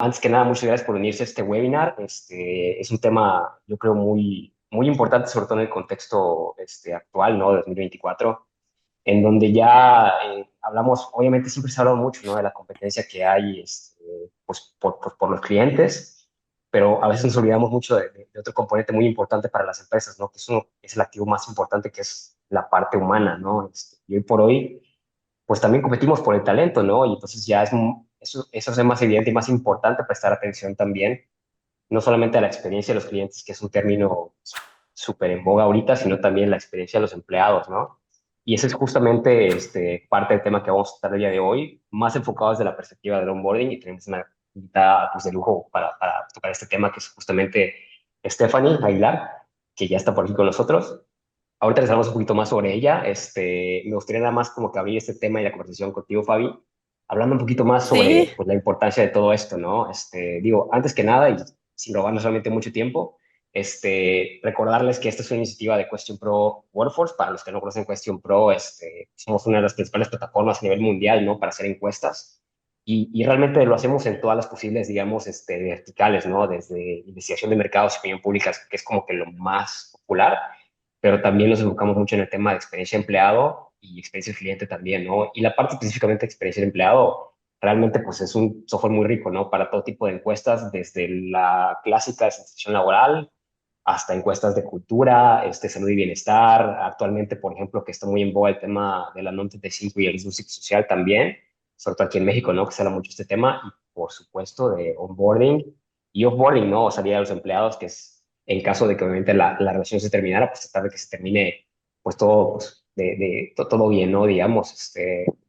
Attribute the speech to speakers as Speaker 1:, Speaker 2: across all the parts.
Speaker 1: Antes que nada, muchas gracias por unirse a este webinar. Es un tema, yo creo, muy importante, sobre todo en el contexto actual, ¿no? De 2024, en donde ya hablamos, obviamente siempre se ha hablado mucho, ¿no? De la competencia que hay, pues, por los clientes, pero a veces nos olvidamos mucho de otro componente muy importante para las empresas, ¿no? Es el activo más importante, que es la parte humana, ¿no? Y hoy por hoy pues también competimos por el talento, ¿no? Y entonces ya eso es más evidente y más importante prestar atención también, no solamente a la experiencia de los clientes, que es un término súper en boga ahorita, sino también la experiencia de los empleados, ¿no? Y ese es justamente parte del tema que vamos a tratar el día de hoy, más enfocado desde la perspectiva del onboarding, y tenemos una invitada pues, de lujo para tocar este tema, que es justamente Stephanie Aguilar, que ya está por aquí con nosotros. Ahorita les hablamos un poquito más sobre ella. Me gustaría nada más como que abrir este tema y la conversación contigo, Fabi, hablando un poquito más
Speaker 2: Sí,
Speaker 1: sobre pues, la importancia de todo esto, ¿no? Digo, antes que nada, y sin robarnos realmente mucho tiempo, recordarles que esta es una iniciativa de Question Pro Workforce. Para los que no conocen Question Pro, somos una de las principales plataformas a nivel mundial, ¿no? Para hacer encuestas. Y realmente lo hacemos en todas las posibles, digamos, verticales, ¿no? Desde investigación de mercados y opinión pública, que es como que lo más popular, pero también nos enfocamos mucho en el tema de experiencia de empleado y experiencia del cliente también, ¿no? Y la parte específicamente de experiencia de empleado, realmente pues es un software muy rico, ¿no? Para todo tipo de encuestas, desde la clásica de sensación laboral hasta encuestas de cultura, salud y bienestar. Actualmente, por ejemplo, que está muy en boga el tema de la non-35 y el riesgo psicosocial también, sobre todo aquí en México, ¿no? Que se habla mucho de este tema, y por supuesto de onboarding y offboarding, ¿no? O salida de los empleados, que es en caso de que obviamente la relación se terminara, pues tratar de que se termine pues todo, pues, todo bien, ¿no? Digamos,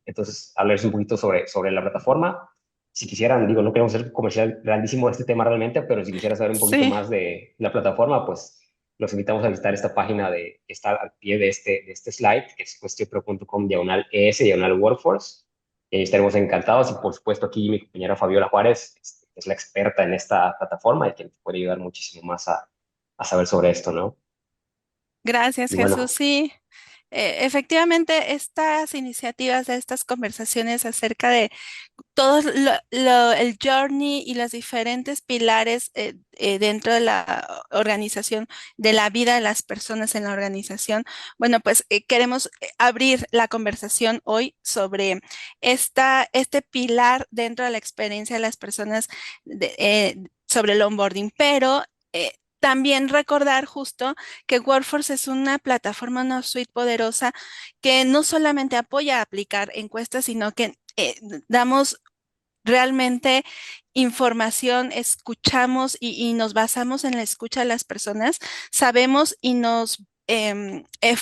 Speaker 1: entonces hablarles un poquito sobre la plataforma. Si quisieran, digo, no queremos ser comercial grandísimo de este tema realmente, pero si quisieran saber un poquito
Speaker 2: sí.
Speaker 1: más de la plataforma, pues los invitamos a visitar esta página que está al pie de este slide, que es cuestiopro.com /ES /workforce. Y ahí estaremos encantados. Y por supuesto, aquí mi compañera Fabiola Juárez es la experta en esta plataforma y que nos puede ayudar muchísimo más a saber sobre esto, ¿no?
Speaker 2: Gracias,
Speaker 1: Y
Speaker 2: Jesús.
Speaker 1: bueno,
Speaker 2: Sí, efectivamente, estas iniciativas, estas conversaciones acerca de todo el journey y los diferentes pilares dentro de la organización, de la vida de las personas en la organización. Bueno, pues queremos abrir la conversación hoy sobre este pilar dentro de la experiencia de las personas sobre el onboarding, pero también recordar justo que Workforce es una plataforma, una suite poderosa que no solamente apoya a aplicar encuestas, sino que damos realmente información, escuchamos y nos basamos en la escucha de las personas, sabemos y nos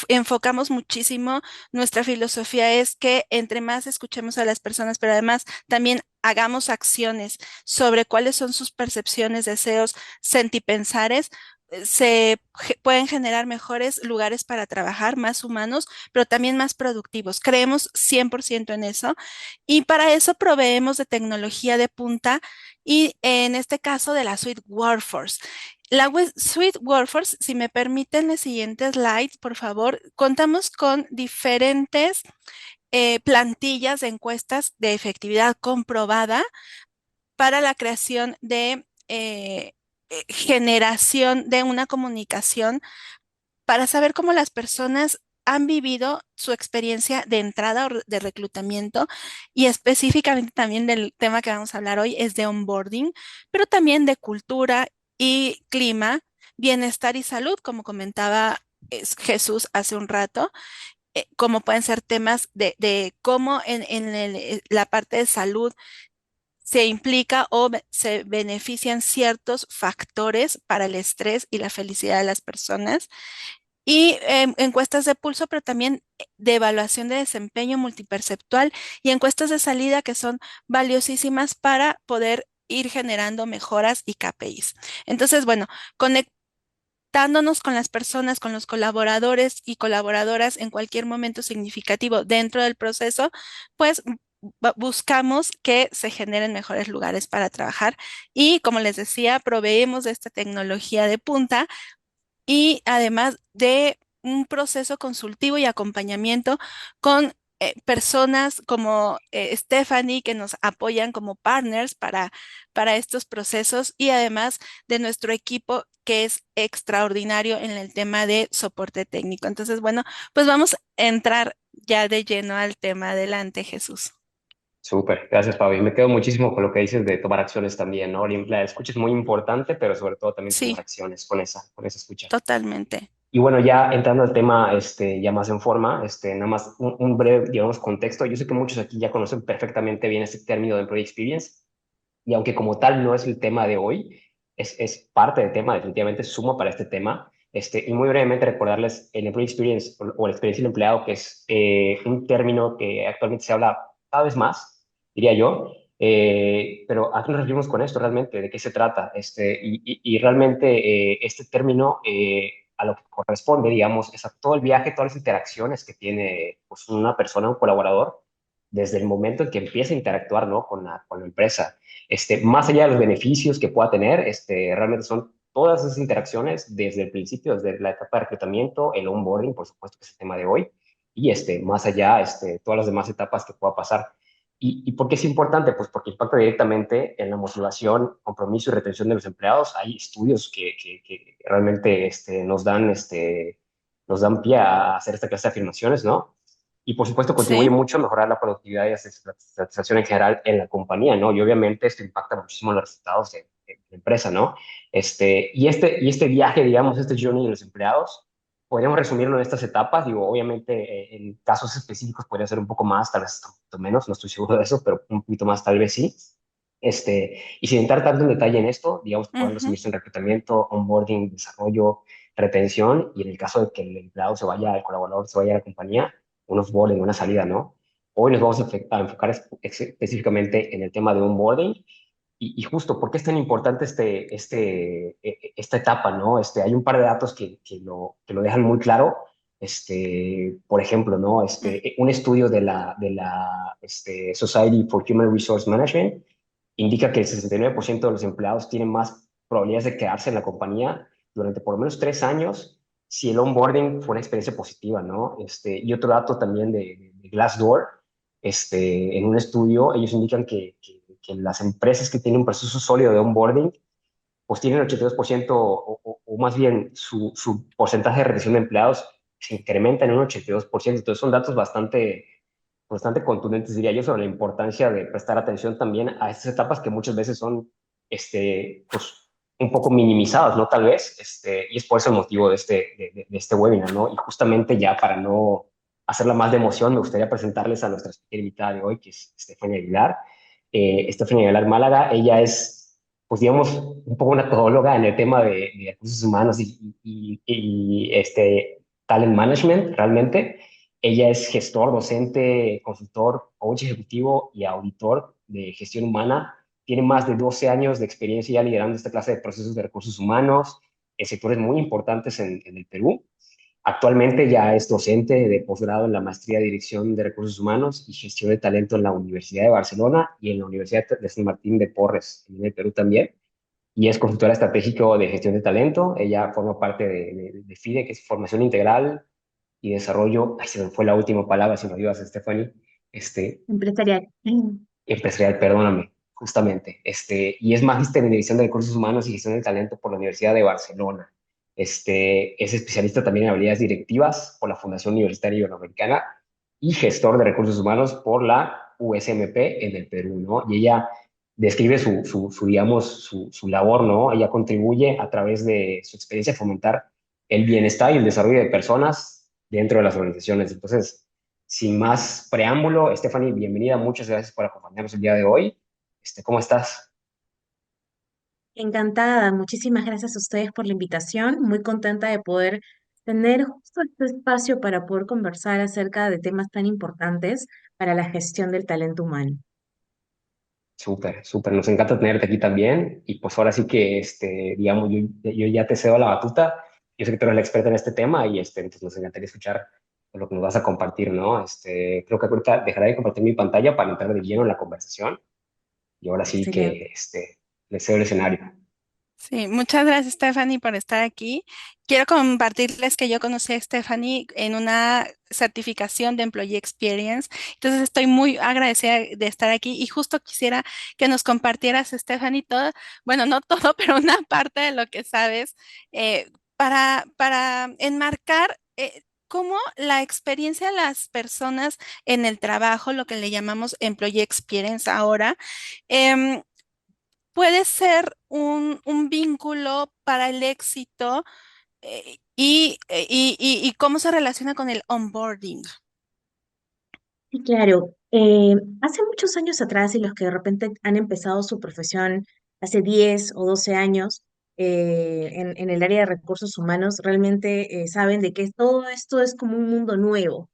Speaker 2: enfocamos muchísimo. Nuestra filosofía es que entre más escuchemos a las personas, pero además también hagamos acciones sobre cuáles son sus percepciones, deseos, sentipensares, pueden generar mejores lugares para trabajar, más humanos, pero también más productivos. Creemos 100% en eso y para eso proveemos de tecnología de punta y en este caso de la suite Workforce. La suite Workforce, si me permiten el siguiente slide, por favor, contamos con diferentes plantillas de encuestas de efectividad comprobada para la creación de generación de una comunicación para saber cómo las personas han vivido su experiencia de entrada o de reclutamiento y específicamente también del tema que vamos a hablar hoy es de onboarding, pero también de cultura y clima, bienestar y salud, como comentaba Jesús hace un rato, como pueden ser temas de cómo en la parte de salud se implica o se benefician ciertos factores para el estrés y la felicidad de las personas y encuestas de pulso, pero también de evaluación de desempeño multiperceptual y encuestas de salida que son valiosísimas para poder ir generando mejoras y KPIs. Entonces, bueno, conectándonos con las personas, con los colaboradores y colaboradoras en cualquier momento significativo dentro del proceso, pues buscamos que se generen mejores lugares para trabajar y, como les decía, proveemos de esta tecnología de punta y además de un proceso consultivo y acompañamiento con personas como Stephanie que nos apoyan como partners para estos procesos y además de nuestro equipo que es extraordinario en el tema de soporte técnico. Entonces, bueno, pues vamos a entrar ya de lleno al tema. Adelante, Jesús.
Speaker 1: Súper, gracias, Pablo. Y me quedo muchísimo con lo que dices de tomar acciones también, ¿no? La escucha es muy importante, pero sobre todo también tomar
Speaker 2: Sí,
Speaker 1: acciones con esa escucha.
Speaker 2: totalmente.
Speaker 1: Y bueno, ya entrando al tema, ya más en forma, nada más un breve, digamos, contexto. Yo sé que muchos aquí ya conocen perfectamente bien este término de Employee Experience, y aunque como tal no es el tema de hoy, es parte del tema, definitivamente suma para este tema. Y muy brevemente recordarles el Employee Experience o la experiencia del empleado, que es un término que actualmente se habla cada vez más, diría yo. Pero ¿a qué nos referimos con esto realmente? ¿De qué se trata? Y realmente este término a lo que corresponde, digamos, es a todo el viaje, todas las interacciones que tiene pues, una persona, un colaborador, desde el momento en que empieza a interactuar, ¿no? Con la empresa. Más allá de los beneficios que pueda tener, realmente son todas esas interacciones desde el principio, desde la etapa de reclutamiento, el onboarding, por supuesto que es el tema de hoy, y más allá, todas las demás etapas que pueda pasar. ¿Y por qué es importante? Pues porque impacta directamente en la motivación, compromiso y retención de los empleados. Hay estudios que realmente nos dan pie a hacer esta clase de afirmaciones, ¿no? Y por supuesto contribuye
Speaker 2: Sí.
Speaker 1: mucho a mejorar la productividad y la satisfacción en general en la compañía, ¿no? Y obviamente esto impacta muchísimo en los resultados de la empresa, ¿no? Y este viaje, digamos, este journey de los empleados, podríamos resumirlo en estas etapas. Digo, obviamente en casos específicos podría ser un poco más, tal vez un poquito menos, no estoy seguro de eso, pero un poquito más tal vez sí. Y sin entrar tanto en detalle en esto, digamos que pueden
Speaker 2: Ujú.
Speaker 1: resumirse en reclutamiento, onboarding, desarrollo, retención, y en el caso de que el empleado se vaya, el colaborador se vaya a la compañía, un offboarding, una salida, ¿no? Hoy nos vamos a enfocar específicamente en el tema de onboarding y justo, ¿por qué es tan importante esta etapa, ¿no? Hay un par de datos que lo dejan muy claro. Por ejemplo, ¿no?
Speaker 2: Mm.
Speaker 1: Un estudio de la Society for Human Resource Management indica que el 69% de los empleados tienen más probabilidades de quedarse en la compañía durante por lo menos 3 años si el onboarding fue una experiencia positiva, ¿no? Y otro dato también de Glassdoor, en un estudio, ellos indican que las empresas que tienen un proceso sólido de onboarding, pues tienen 82%, o más bien su porcentaje de retención de empleados se incrementa en un 82%. Entonces son datos bastante contundentes, diría yo, sobre la importancia de prestar atención también a estas etapas que muchas veces son, pues, un poco minimizadas, ¿no? Tal vez, y es por eso el motivo de este webinar, ¿no? Y justamente ya para no hacerla más de emoción, me gustaría presentarles a nuestra speaker invitada de hoy, que es Estefania Aguilar. Estefania Aguilar Málaga, ella es, pues digamos, un poco una todóloga en el tema de recursos humanos y talent management, realmente. Ella es gestor, docente, consultor, coach ejecutivo y auditor de gestión humana. Tiene más de 12 años de experiencia ya liderando esta clase de procesos de recursos humanos en sectores muy importantes en el Perú. Actualmente ya es docente de posgrado en la maestría de Dirección de Recursos Humanos y Gestión de Talento en la Universidad de Barcelona y en la Universidad de San Martín de Porres, en el Perú también. Y es consultora estratégico de gestión de talento. Ella forma parte de FIDE, que es Formación Integral y Desarrollo. Ay, se me fue la última palabra, si me ayudas, Stephanie.
Speaker 3: Empresarial.
Speaker 1: Empresarial, perdóname, justamente. Y es magíster en Dirección de Recursos Humanos y Gestión del Talento por la Universidad de Barcelona. Es especialista también en habilidades directivas por la Fundación Universitaria Iberoamericana y gestor de recursos humanos por la USMP en el Perú, ¿no? Y ella describe digamos, su labor, ¿no? Ella contribuye a través de su experiencia a fomentar el bienestar y el desarrollo de personas dentro de las organizaciones. Entonces, sin más preámbulo, Stephanie, bienvenida, muchas gracias por acompañarnos el día de hoy. ¿Cómo estás?
Speaker 3: Encantada, muchísimas gracias a ustedes por la invitación. Muy contenta de poder tener justo este espacio para poder conversar acerca de temas tan importantes para la gestión del talento humano.
Speaker 1: Súper, súper, nos encanta tenerte aquí también. Y pues ahora sí que, digamos, yo ya te cedo la batuta. Yo sé que tú eres la experta en este tema y entonces nos encantaría escuchar lo que nos vas a compartir, ¿no? Creo que ahorita dejaré de compartir mi pantalla para entrar de lleno en la conversación. Y ahora sí
Speaker 3: Excelente.
Speaker 1: que, le cedo el escenario.
Speaker 2: Sí, muchas gracias, Stephanie, por estar aquí. Quiero compartirles que yo conocí a Stephanie en una certificación de Employee Experience. Entonces estoy muy agradecida de estar aquí y justo quisiera que nos compartieras, Stephanie, todo, bueno, no todo, pero una parte de lo que sabes para enmarcar cómo la experiencia de las personas en el trabajo, lo que le llamamos Employee Experience ahora, em, puede ser un vínculo para el éxito y cómo se relaciona con el onboarding.
Speaker 3: Sí, claro. Hace muchos años atrás, y los que de repente han empezado su profesión hace 10 o 12 años en el área de recursos humanos, realmente saben de que todo esto es como un mundo nuevo,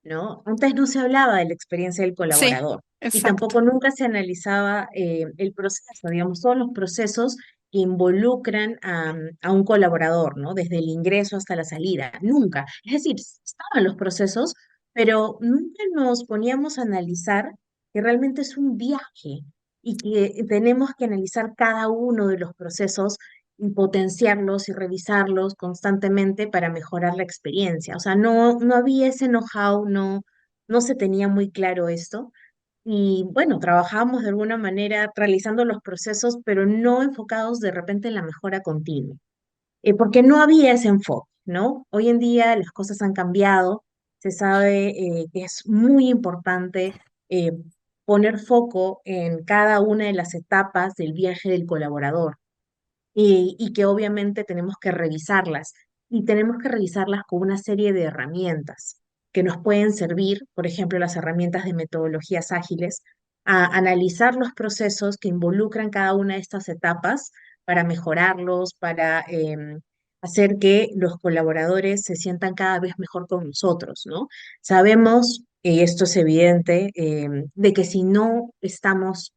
Speaker 3: ¿no? Antes no se hablaba de la experiencia del
Speaker 2: Sí,
Speaker 3: colaborador y
Speaker 2: exacto.
Speaker 3: tampoco nunca se analizaba el proceso, digamos, todos los procesos que involucran a un colaborador, ¿no? Desde el ingreso hasta la salida, nunca. Es decir, estaban los procesos, pero nunca nos poníamos a analizar que realmente es un viaje y que tenemos que analizar cada uno de los procesos y potenciarlos y revisarlos constantemente para mejorar la experiencia. O sea, no había ese know-how, no se tenía muy claro esto. Y bueno, trabajábamos de alguna manera realizando los procesos, pero no enfocados de repente en la mejora continua porque no había ese enfoque, ¿no? Hoy en día las cosas han cambiado, se sabe que es muy importante eh, poner foco en cada una de las etapas del viaje del colaborador y que obviamente tenemos que revisarlas y tenemos que revisarlas con una serie de herramientas que nos pueden servir, por ejemplo, las herramientas de metodologías ágiles, a analizar los procesos que involucran cada una de estas etapas para mejorarlos, para hacer que los colaboradores se sientan cada vez mejor con nosotros, ¿no? Sabemos, y esto es evidente, de que si no estamos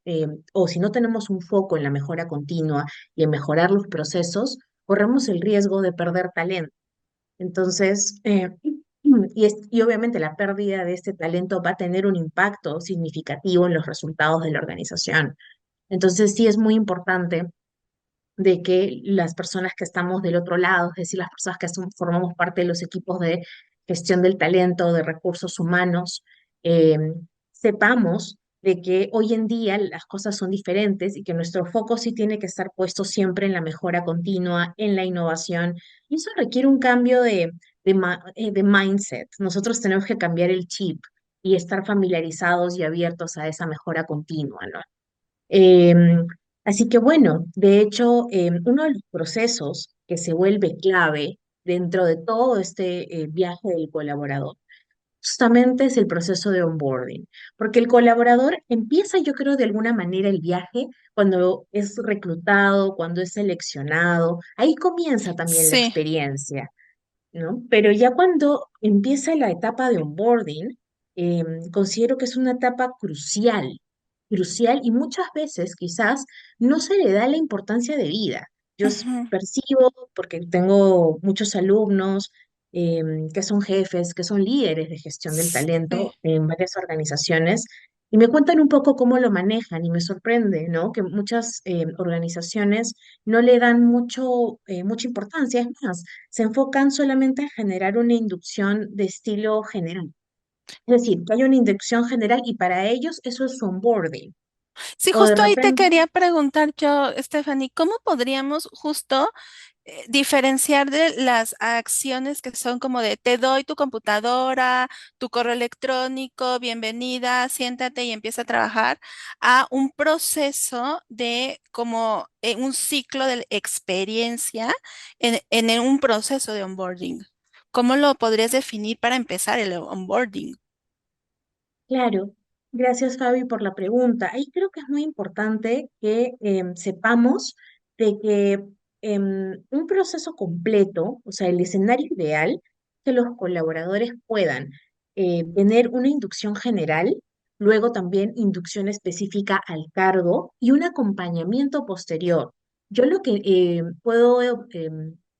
Speaker 3: o si no tenemos un foco en la mejora continua, y en mejorar los procesos, corremos el riesgo de perder talento. Entonces, y obviamente la pérdida de este talento va a tener un impacto significativo en los resultados de la organización. Entonces, sí es muy importante de que las personas que estamos del otro lado, es decir, las personas que formamos parte de los equipos de gestión del talento, de recursos humanos, eh, sepamos de que hoy en día las cosas son diferentes y que nuestro foco sí tiene que estar puesto siempre en la mejora continua, en la innovación. Y eso requiere un cambio de mindset. Nosotros tenemos que cambiar el chip y estar familiarizados y abiertos a esa mejora continua, ¿no? Em, Así que bueno, de hecho, uno de los procesos que se vuelve clave dentro de todo este viaje del colaborador, justamente es el proceso de onboarding, porque el colaborador empieza, yo creo, de alguna manera el viaje cuando es reclutado, cuando es seleccionado, ahí comienza también la
Speaker 2: Sí.
Speaker 3: experiencia, ¿no? Pero ya cuando empieza la etapa de onboarding, considero que es una etapa crucial, crucial y muchas veces quizás no se le da la importancia de vida.
Speaker 2: Ujú.
Speaker 3: Percibo, porque tengo muchos alumnos que son jefes, que son líderes de gestión del
Speaker 2: Sí.
Speaker 3: talento en varias organizaciones. Y me cuentan un poco cómo lo manejan y me sorprende, ¿no? Que muchas organizaciones no le dan mucha importancia. Es más, se enfocan solamente en generar una inducción de estilo general. Es decir, que haya una inducción general y para ellos eso es su onboarding.
Speaker 2: Sí,
Speaker 3: O de
Speaker 2: justo ahí te
Speaker 3: repente,
Speaker 2: quería preguntar yo, Stephanie, ¿cómo podríamos justo diferenciar de las acciones que son como de te doy tu computadora, tu correo electrónico, bienvenida, siéntate y empieza a trabajar, a un proceso de como un ciclo de experiencia en un proceso de onboarding? ¿Cómo lo podrías definir para empezar el onboarding?
Speaker 3: claro, gracias Fabi por la pregunta. Ahí creo que es muy importante que sepamos de que un proceso completo, o sea, el escenario ideal, que los colaboradores puedan tener una inducción general, luego también inducción específica al cargo y un acompañamiento posterior. Yo lo que puedo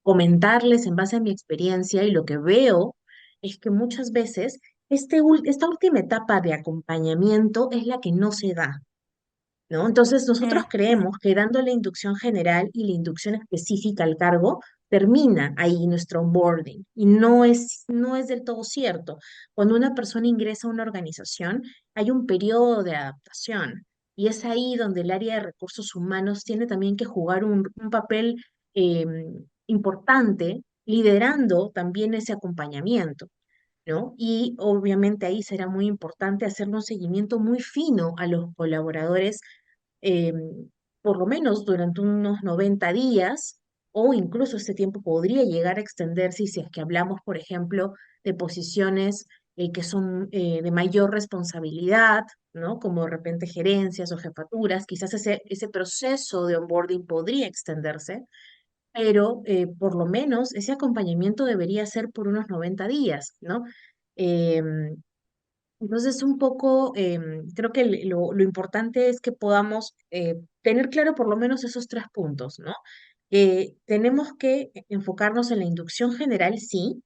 Speaker 3: comentarles en base a mi experiencia y lo que veo es que muchas veces esta última etapa de acompañamiento es la que no se da. ¿no? Entonces, nosotros
Speaker 2: Ujú,
Speaker 3: creemos que dando la inducción general y la inducción específica al cargo, termina ahí nuestro onboarding. Y no es del todo cierto. Cuando una persona ingresa a una organización, hay un periodo de adaptación. Y es ahí donde el área de recursos humanos tiene también que jugar un papel eh, importante, liderando también ese acompañamiento. ¿No? Y obviamente ahí será muy importante hacerle un seguimiento muy fino a los colaboradores, eh, por lo menos durante unos 90 días, o incluso este tiempo podría llegar a extenderse si es que hablamos, por ejemplo, de posiciones que son de mayor responsabilidad, ¿no? Como de repente gerencias o jefaturas, quizás ese proceso de onboarding podría extenderse, pero por lo menos ese acompañamiento debería ser por unos 90 días, ¿no? Em, entonces, un poco, creo que lo importante es que podamos tener claro por lo menos esos tres puntos, ¿no? Tenemos que enfocarnos en la inducción general, sí,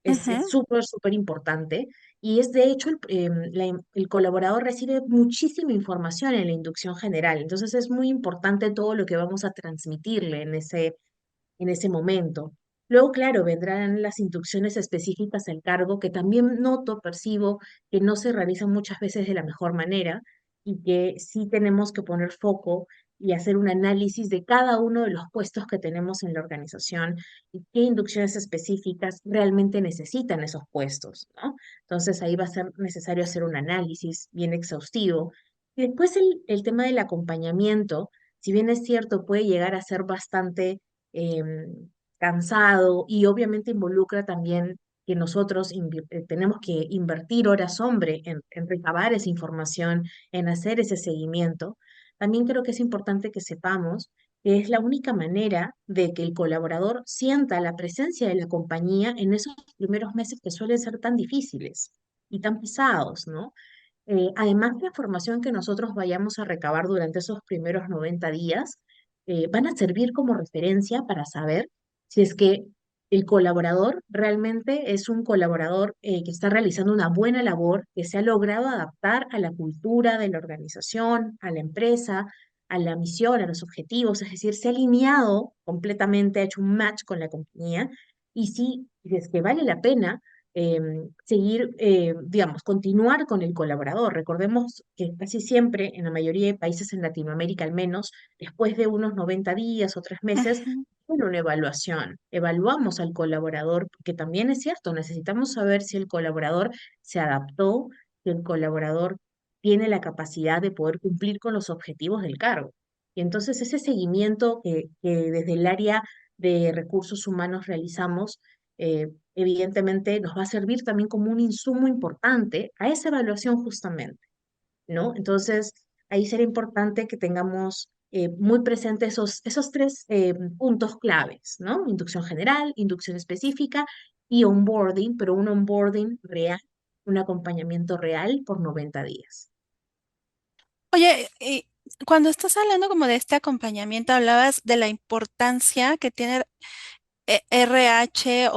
Speaker 3: es
Speaker 2: ujú.
Speaker 3: súper, súper importante. Y es de hecho, el colaborador recibe muchísima información en la inducción general. Entonces, es muy importante todo lo que vamos a transmitirle en ese momento. Luego, claro, vendrán las instrucciones específicas al cargo que también noto, percibo que no se realizan muchas veces de la mejor manera y que sí tenemos que poner foco y hacer un análisis de cada uno de los puestos que tenemos en la organización y qué inducciones específicas realmente necesitan esos puestos, ¿no? Entonces ahí va a ser necesario hacer un análisis bien exhaustivo. Y después el tema del acompañamiento, si bien es cierto, puede llegar a ser bastante cansado y obviamente involucra también que nosotros tenemos que invertir horas hombre en recabar esa información, en hacer ese seguimiento. También creo que es importante que sepamos que es la única manera de que el colaborador sienta la presencia de la compañía en esos primeros meses que suelen ser tan difíciles y tan pesados, ¿no? Además de la información que nosotros vayamos a recabar durante esos primeros 90 días, van a servir como referencia para saber si es que el colaborador realmente es un colaborador que está realizando una buena labor, que se ha logrado adaptar a la cultura de la organización, a la empresa, a la misión, a los objetivos, es decir, se ha alineado completamente, ha hecho un match con la compañía y si es que vale la pena seguir, digamos, continuar con el colaborador. Recordemos que casi siempre, en la mayoría de países en Latinoamérica al menos, después de unos 90 días o 3 meses,
Speaker 2: Ujú.
Speaker 3: bueno, una evaluación. Evaluamos al colaborador, porque también es cierto, necesitamos saber si el colaborador se adaptó, si el colaborador tiene la capacidad de poder cumplir con los objetivos del cargo. Y entonces ese seguimiento que desde el área de recursos humanos realizamos, evidentemente nos va a servir también como un insumo importante a esa evaluación justamente, ¿no? Entonces, ahí será importante que tengamos muy presentes esos tres puntos claves, ¿no? Inducción general, inducción específica y onboarding, pero un onboarding real, un acompañamiento real por 90 días.
Speaker 2: Oye, y cuando estás hablando como de este acompañamiento, hablabas de la importancia que tiene RH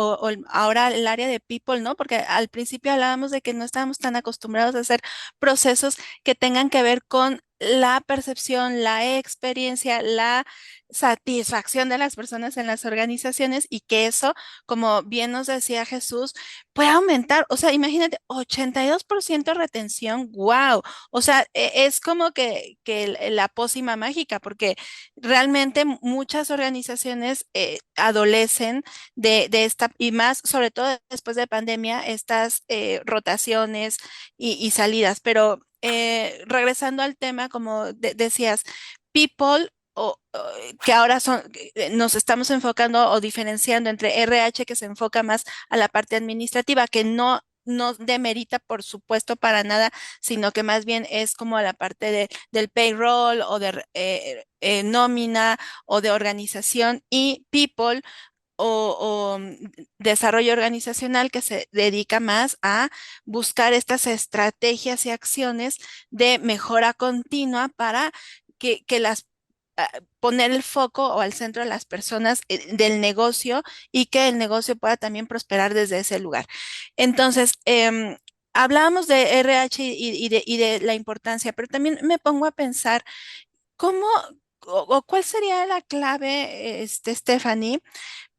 Speaker 2: ahora el área de people, ¿no? Porque al principio hablábamos de que no estábamos tan acostumbrados a hacer procesos que tengan que ver con la percepción, la experiencia, la satisfacción de las personas en las organizaciones y que eso, como bien nos decía Jesús, puede aumentar. O sea, imagínate, 82% retención, wow. O sea, es como que la pócima mágica, porque realmente muchas organizaciones adolecen de esta, y más sobre todo después de pandemia, estas rotaciones y salidas. Pero regresando al tema, como decías, people que ahora nos estamos enfocando o diferenciando entre RH que se enfoca más a la parte administrativa, que no demerita, por supuesto, para nada, sino que más bien es como a la parte del payroll o de nómina o de organización y people o desarrollo organizacional que se dedica más a buscar estas estrategias y acciones de mejora continua para que las poner el foco o al centro de las personas del negocio y que el negocio pueda también prosperar desde ese lugar. Entonces, hablábamos de RH y de la importancia, pero también me pongo a pensar cómo o cuál sería la clave, Stephanie,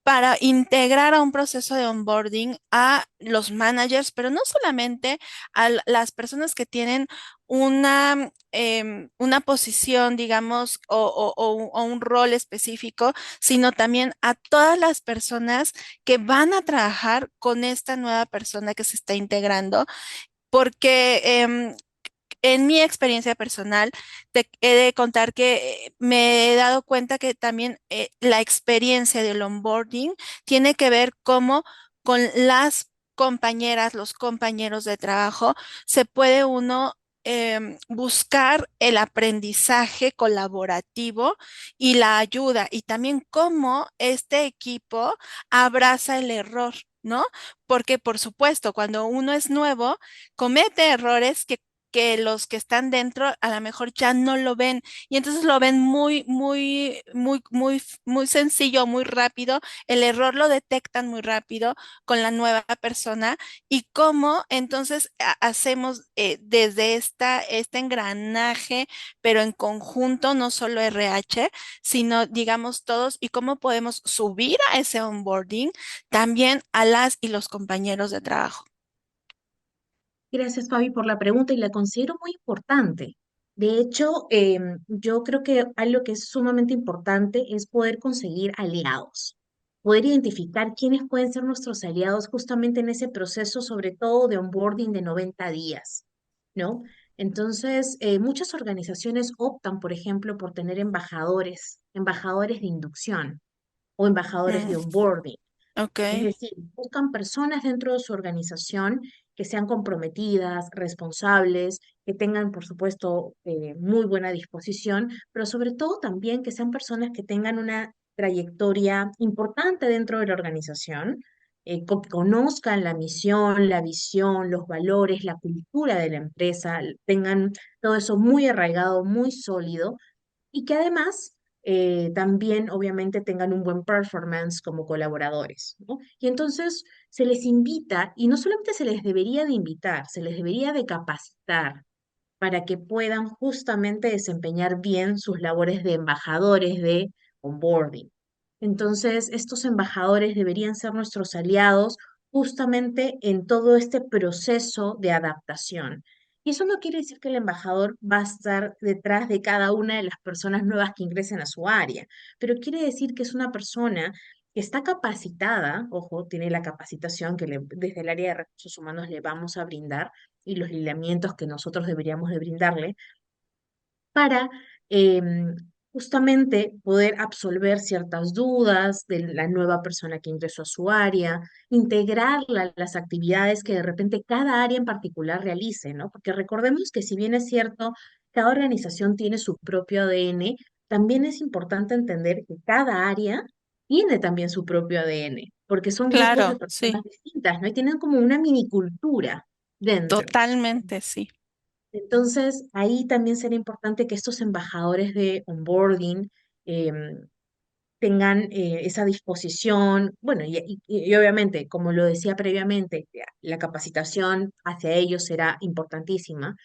Speaker 2: para integrar a un proceso de onboarding a los managers, pero no solamente a las personas que tienen una posición, digamos, o un rol específico, sino también a todas las personas que van a trabajar con esta nueva persona que se está integrando, porque en mi experiencia personal, te he de contar que me he dado cuenta que también la experiencia del onboarding tiene que ver cómo con las compañeras, los compañeros de trabajo, se puede uno buscar el aprendizaje colaborativo y la ayuda, y también cómo este equipo abraza el error, ¿no? Porque, por supuesto, cuando uno es nuevo, comete errores que los que están dentro a lo mejor ya no lo ven y entonces lo ven muy sencillo, muy rápido. El error lo detectan muy rápido con la nueva persona y cómo entonces hacemos desde este engranaje, pero en conjunto, no solo RH, sino digamos todos y cómo podemos subir a ese onboarding también a las y los compañeros de trabajo.
Speaker 3: Gracias, Fabi, por la pregunta y la considero muy importante. De hecho, yo creo que algo que es sumamente importante es poder conseguir aliados, poder identificar quiénes pueden ser nuestros aliados justamente en ese proceso, sobre todo de onboarding de 90 días, ¿no? Entonces, muchas organizaciones optan, por ejemplo, por tener embajadores, embajadores de inducción o embajadores
Speaker 2: Mm,
Speaker 3: de onboarding.
Speaker 2: ok,
Speaker 3: Es decir, buscan personas dentro de su organización que sean comprometidas, responsables, que tengan, por supuesto, muy buena disposición, pero sobre todo también que sean personas que tengan una trayectoria importante dentro de la organización, que conozcan la misión, la visión, los valores, la cultura de la empresa, tengan todo eso muy arraigado, muy sólido y que además también obviamente tengan un buen performance como colaboradores, ¿no? Y entonces se les invita, y no solamente se les debería de invitar, se les debería de capacitar para que puedan justamente desempeñar bien sus labores de embajadores de onboarding. Entonces, estos embajadores deberían ser nuestros aliados justamente en todo este proceso de adaptación. Y eso no quiere decir que el embajador va a estar detrás de cada una de las personas nuevas que ingresen a su área, pero quiere decir que es una persona que está capacitada, ojo, tiene la capacitación que desde el área de recursos humanos le vamos a brindar y los lineamientos que nosotros deberíamos de brindarle para justamente poder absolver ciertas dudas de la nueva persona que ingresó a su área, integrarla a las actividades que de repente cada área en particular realice, ¿no? Porque recordemos que si bien es cierto, cada organización tiene su propio ADN, también es importante entender que cada área tiene también su propio ADN, porque son grupos de
Speaker 2: claro,
Speaker 3: personas
Speaker 2: sí,
Speaker 3: distintas, ¿no? Y tienen como una minicultura dentro.
Speaker 2: totalmente, sí.
Speaker 3: Entonces, ahí también sería importante que estos embajadores de onboarding tengan esa disposición, bueno, y obviamente, como lo decía previamente, la capacitación hacia ellos será importantísima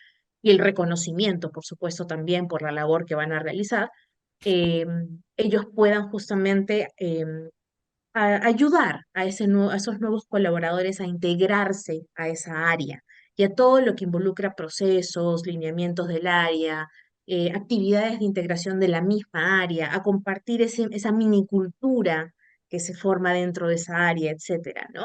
Speaker 3: y el reconocimiento, por supuesto, también por la labor que van a realizar, ellos puedan justamente ayudar a, a esos nuevos colaboradores a integrarse a esa área y a todo lo que involucra procesos, lineamientos del área, actividades de integración de la misma área, a compartir esa minicultura que se forma dentro de esa área, etcétera, ¿no?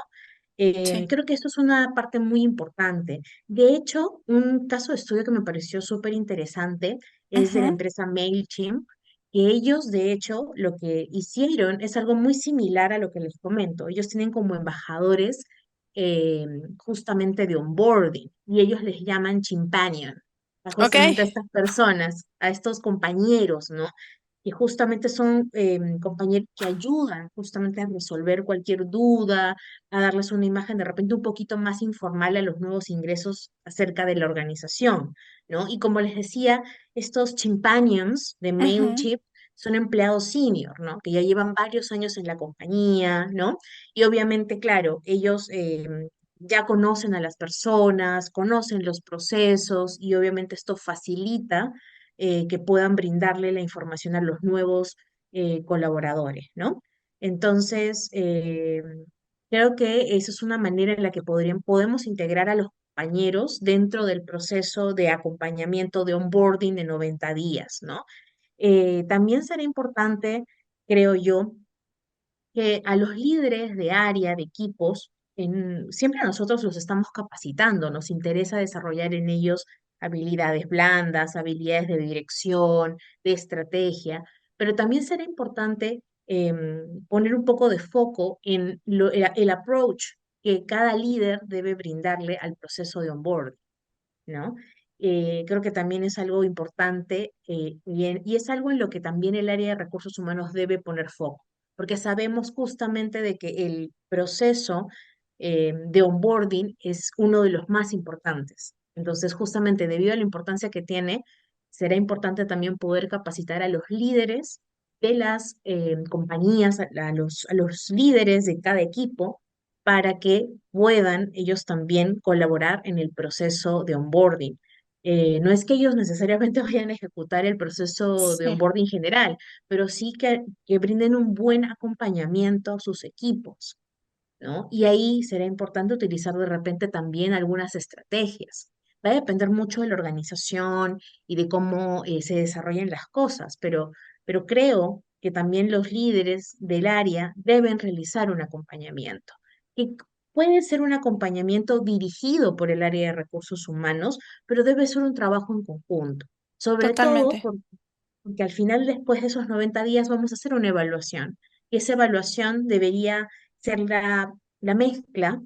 Speaker 2: Sí.
Speaker 3: Creo que esto es una parte muy importante. De hecho, un caso de estudio que me pareció súper interesante es de la
Speaker 2: Ujú,
Speaker 3: empresa MailChimp, que ellos, de hecho, lo que hicieron es algo muy similar a lo que les comento. Ellos tienen como embajadores eh, justamente de onboarding y ellos les llaman Chimpanion, a
Speaker 2: ok,
Speaker 3: justamente a estas personas, a estos compañeros, ¿no? Y justamente son compañeros que ayudan justamente a resolver cualquier duda, a darles una imagen de repente un poquito más informal a los nuevos ingresos acerca de la organización, ¿no? Y como les decía, estos Chimpanions de
Speaker 2: ujú,
Speaker 3: MailChimp son empleados senior, ¿no? Que ya llevan varios años en la compañía, ¿no? Y obviamente, claro, ellos ya conocen a las personas, conocen los procesos y obviamente esto facilita que puedan brindarle la información a los nuevos colaboradores, ¿no? Entonces, creo que esa es una manera en la que podemos integrar a los compañeros dentro del proceso de acompañamiento de onboarding de 90 días, ¿no? También será importante, creo yo, que a los líderes de área, de equipos, siempre nosotros los estamos capacitando, nos interesa desarrollar en ellos habilidades blandas, habilidades de dirección, de estrategia, pero también será importante poner un poco de foco en el approach que cada líder debe brindarle al proceso de onboarding, ¿no? Creo que también es algo importante y es algo en lo que también el área de recursos humanos debe poner foco, porque sabemos justamente de que el proceso de onboarding es uno de los más importantes. Entonces, justamente debido a la importancia que tiene, será importante también poder capacitar a los líderes de las compañías, a los líderes de cada equipo para que puedan ellos también colaborar en el proceso de onboarding. No es que ellos necesariamente vayan a ejecutar el proceso de
Speaker 2: Sí,
Speaker 3: onboarding general, pero sí que brinden un buen acompañamiento a sus equipos, ¿no? Y ahí será importante utilizar de repente también algunas estrategias. Va a depender mucho de la organización y de cómo se desarrollen las cosas, pero creo que también los líderes del área deben realizar un acompañamiento. Y puede ser un acompañamiento dirigido por el área de recursos humanos, pero debe ser un trabajo en conjunto. Sobre todo
Speaker 2: totalmente.
Speaker 3: porque al final, después de esos 90 días, vamos a hacer una evaluación. Y esa evaluación debería ser la mezcla,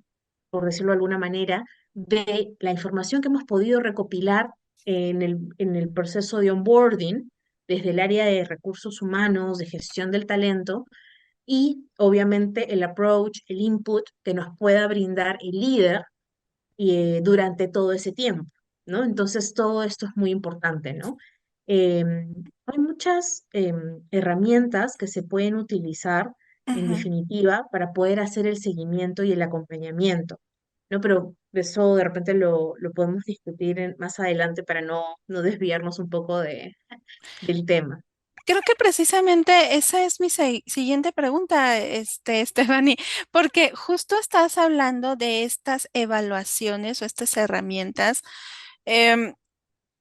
Speaker 3: por decirlo de alguna manera, de la información que hemos podido recopilar en el proceso de onboarding, desde el área de recursos humanos, de gestión del talento, y obviamente el approach, el input que nos pueda brindar el líder durante todo ese tiempo, ¿no? Entonces, todo esto es muy importante, ¿no? Hay muchas herramientas que se pueden utilizar, en
Speaker 2: Ujú.
Speaker 3: definitiva, para poder hacer el seguimiento y el acompañamiento, ¿no? Pero eso de repente lo podemos discutir más adelante para no desviarnos un poco del tema.
Speaker 2: Creo que precisamente esa es mi siguiente pregunta, Stephanie, porque justo estás hablando de estas evaluaciones o estas herramientas em,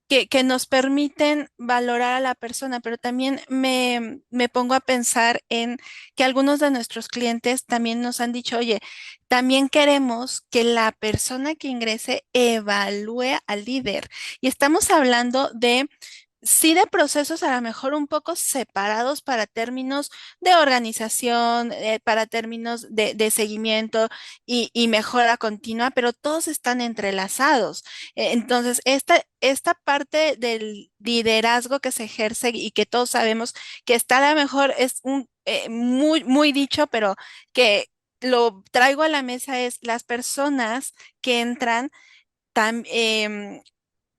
Speaker 2: que nos permiten valorar a la persona, pero también me pongo a pensar en que algunos de nuestros clientes también nos han dicho, oye, también queremos que la persona que ingrese evalúe al líder. Y estamos hablando de sí, de procesos a lo mejor un poco separados para términos de organización, para términos de seguimiento y mejora continua, pero todos están entrelazados. Entonces, esta parte del liderazgo que se ejerce y que todos sabemos que está a lo mejor es un muy, muy dicho, pero que lo traigo a la mesa es las personas que entran también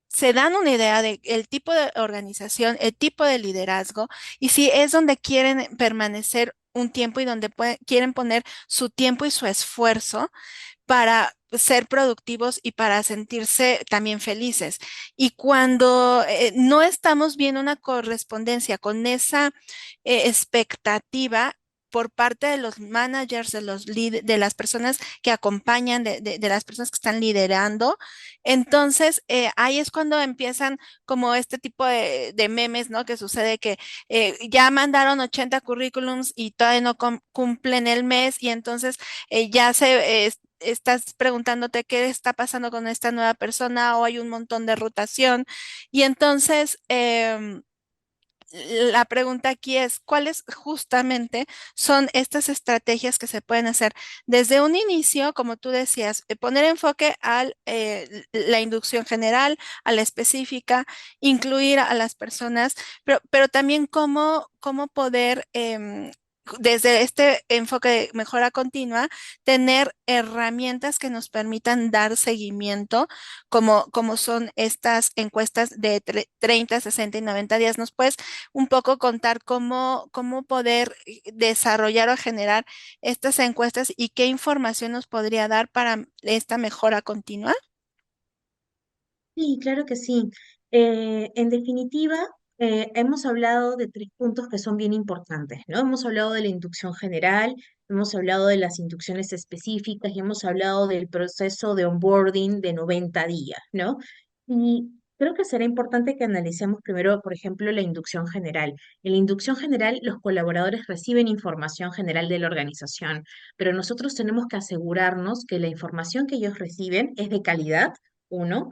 Speaker 2: se dan una idea de el tipo de organización, el tipo de liderazgo y si es donde quieren permanecer un tiempo y donde quieren poner su tiempo y su esfuerzo para ser productivos y para sentirse también felices. Y cuando no estamos viendo una correspondencia con esa expectativa, por parte de los managers, de las personas que acompañan, de las personas que están liderando. Entonces, ahí es cuando empiezan como este tipo de memes, ¿no? Que sucede que ya mandaron 80 currículums y todavía no cumplen el mes y entonces ya estás preguntándote qué está pasando con esta nueva persona o hay un montón de rotación. Y entonces, la pregunta aquí es, ¿cuáles justamente son estas estrategias que se pueden hacer desde un inicio, como tú decías, poner enfoque a la inducción general, a la específica, incluir a las personas, pero también cómo poder desde este enfoque de mejora continua, tener herramientas que nos permitan dar seguimiento, como son estas encuestas de 30, 60 y 90 días. ¿Nos puedes un poco contar cómo poder desarrollar o generar estas encuestas y qué información nos podría dar para esta mejora continua?
Speaker 3: Sí, claro que sí. En definitiva, hemos hablado de tres puntos que son bien importantes, ¿no? Hemos hablado de la inducción general, hemos hablado de las inducciones específicas y hemos hablado del proceso de onboarding de 90 días, ¿no? Y creo que será importante que analicemos primero, por ejemplo, la inducción general. En la inducción general, los colaboradores reciben información general de la organización, pero nosotros tenemos que asegurarnos que la información que ellos reciben es de calidad, uno,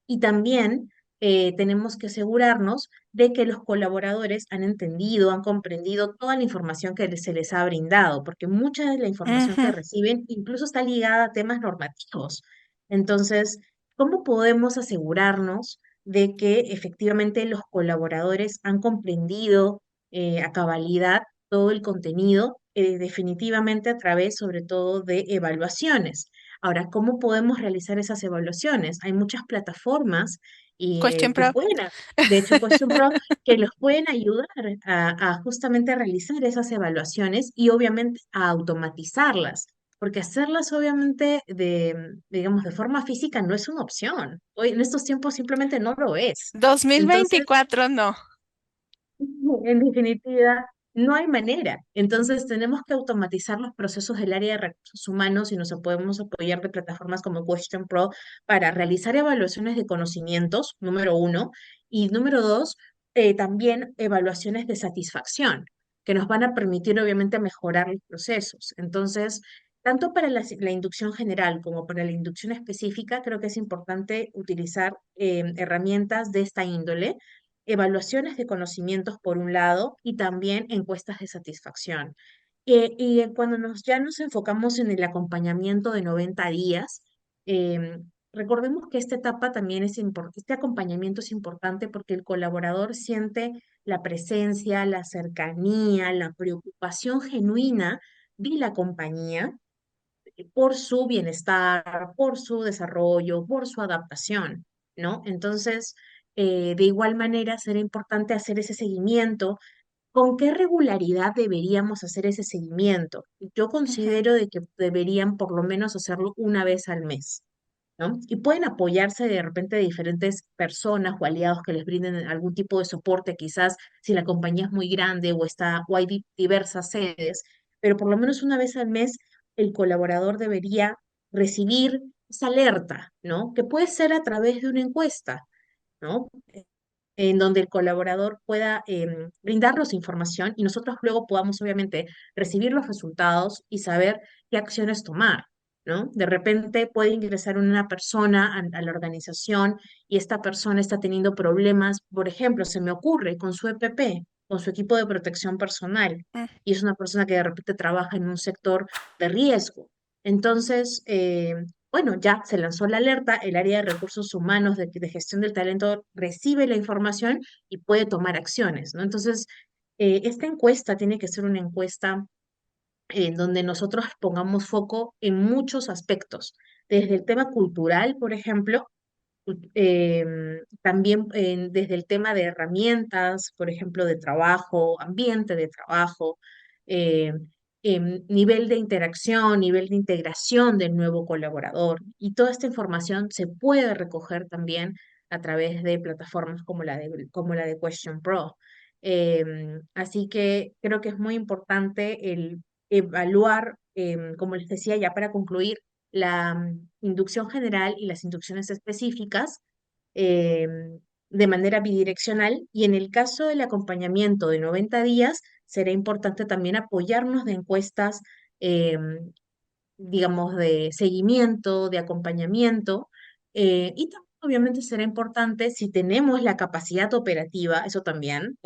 Speaker 3: y también tenemos que asegurarnos de que los colaboradores han entendido, han comprendido toda la información que se les ha brindado, porque mucha de la información que
Speaker 2: Ujú.
Speaker 3: reciben incluso está ligada a temas normativos. Entonces, ¿cómo podemos asegurarnos de que efectivamente los colaboradores han comprendido a cabalidad todo el contenido? Definitivamente a través, sobre todo, de evaluaciones. Ahora, ¿cómo podemos realizar esas evaluaciones? Hay muchas plataformas
Speaker 2: Question
Speaker 3: que
Speaker 2: Pro.
Speaker 3: pueden, de hecho, Question Pro, que los pueden ayudar a justamente realizar esas evaluaciones y obviamente a automatizarlas, porque hacerlas obviamente digamos, de forma física no es una opción. Hoy en estos tiempos simplemente no lo es.
Speaker 2: Dos mil
Speaker 3: Entonces,
Speaker 2: veinticuatro no.
Speaker 3: en definitiva, no hay manera. Entonces, tenemos que automatizar los procesos del área de recursos humanos y nos podemos apoyar de plataformas como Question Pro para realizar evaluaciones de conocimientos, número uno, y número dos, también evaluaciones de satisfacción, que nos van a permitir, obviamente, mejorar los procesos. Entonces, tanto para la inducción general como para la inducción específica, creo que es importante utilizar herramientas de esta índole, evaluaciones de conocimientos por un lado y también encuestas de satisfacción. Cuando ya nos enfocamos en el acompañamiento de 90 días, recordemos que esta etapa también es importante, este acompañamiento es importante porque el colaborador siente la presencia, la cercanía, la preocupación genuina de la compañía por su bienestar, por su desarrollo, por su adaptación, ¿no? Entonces, de igual manera, será importante hacer ese seguimiento. ¿Con qué regularidad deberíamos hacer ese seguimiento? Yo
Speaker 2: Ujú.
Speaker 3: considero de que deberían por lo menos hacerlo una vez al mes, ¿no? Y pueden apoyarse de repente de diferentes personas o aliados que les brinden algún tipo de soporte, quizás si la compañía es muy grande o hay diversas sedes, pero por lo menos una vez al mes el colaborador debería recibir esa alerta, ¿no? Que puede ser a través de una encuesta, ¿no? En donde el colaborador pueda brindarnos información y nosotros luego podamos obviamente recibir los resultados y saber qué acciones tomar, ¿no? De repente puede ingresar una persona a la organización y esta persona está teniendo problemas, por ejemplo, se me ocurre con su EPP, con su equipo de protección personal,
Speaker 2: Mm.
Speaker 3: y es una persona que de repente trabaja en un sector de riesgo. Entonces, bueno, ya se lanzó la alerta, el área de recursos humanos de gestión del talento recibe la información y puede tomar acciones, ¿no? Entonces, esta encuesta tiene que ser una encuesta en donde nosotros pongamos foco en muchos aspectos, desde el tema cultural, por ejemplo, también desde el tema de herramientas, por ejemplo, de trabajo, ambiente de trabajo, eh, nivel de interacción, nivel de integración del nuevo colaborador. Y toda esta información se puede recoger también a través de plataformas como la de Question Pro. Así que creo que es muy importante el evaluar, como les decía ya para concluir, la inducción general y las inducciones específicas eh, de manera bidireccional y en el caso del acompañamiento de 90 días será importante también apoyarnos de encuestas, eh, digamos, de seguimiento, de acompañamiento y también obviamente será importante si tenemos la capacidad operativa, eso también,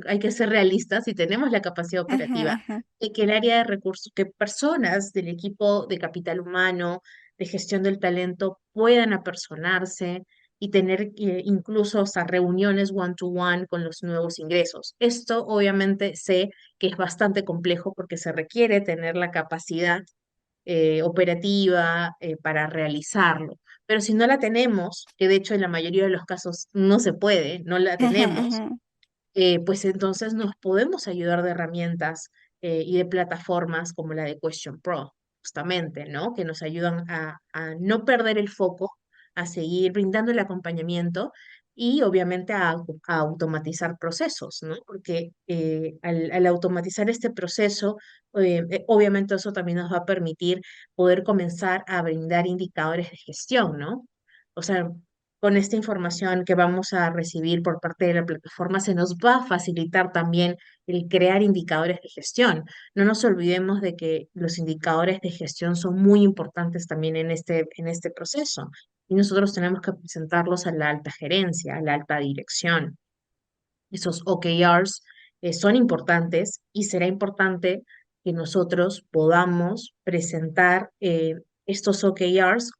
Speaker 3: hay que ser realistas, si tenemos la capacidad
Speaker 2: Ujú,
Speaker 3: operativa,
Speaker 2: ujú.
Speaker 3: de que el área de recursos, que personas del equipo de capital humano, de gestión del talento puedan apersonarse, y tener incluso hasta reuniones one-to-one con los nuevos ingresos. Esto obviamente sé que es bastante complejo porque se requiere tener la capacidad operativa para realizarlo. Pero si no la tenemos, que de hecho en la mayoría de los casos no se puede, no la
Speaker 2: Ujú,
Speaker 3: tenemos,
Speaker 2: ujú.
Speaker 3: pues entonces nos podemos ayudar de herramientas y de plataformas como la de Question Pro, justamente, ¿no? Que nos ayudan a no perder el foco, a seguir brindando el acompañamiento y obviamente a automatizar procesos, ¿no? Porque al automatizar este proceso, obviamente eso también nos va a permitir poder comenzar a brindar indicadores de gestión, ¿no? O sea, con esta información que vamos a recibir por parte de la plataforma, se nos va a facilitar también el crear indicadores de gestión. No nos olvidemos de que los indicadores de gestión son muy importantes también en este proceso y nosotros tenemos que presentarlos a la alta gerencia, a la alta dirección. Esos OKRs son importantes y será importante que nosotros podamos presentar estos OKRs,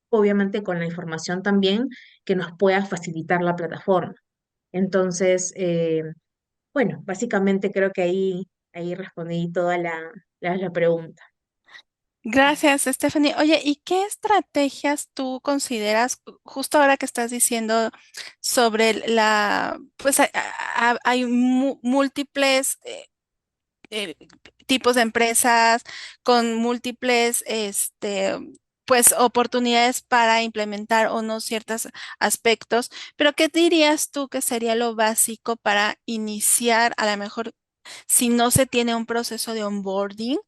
Speaker 3: obviamente con la información también que nos pueda facilitar la plataforma. Entonces, bueno, básicamente creo que ahí respondí toda la pregunta.
Speaker 2: Gracias, Stephanie. Oye, ¿y qué estrategias tú consideras, justo ahora que estás diciendo sobre pues hay múltiples eh, tipos de empresas con múltiples, pues, oportunidades para implementar o no ciertos aspectos, pero ¿qué dirías tú que sería lo básico para iniciar, a lo mejor, si no se tiene un proceso de onboarding?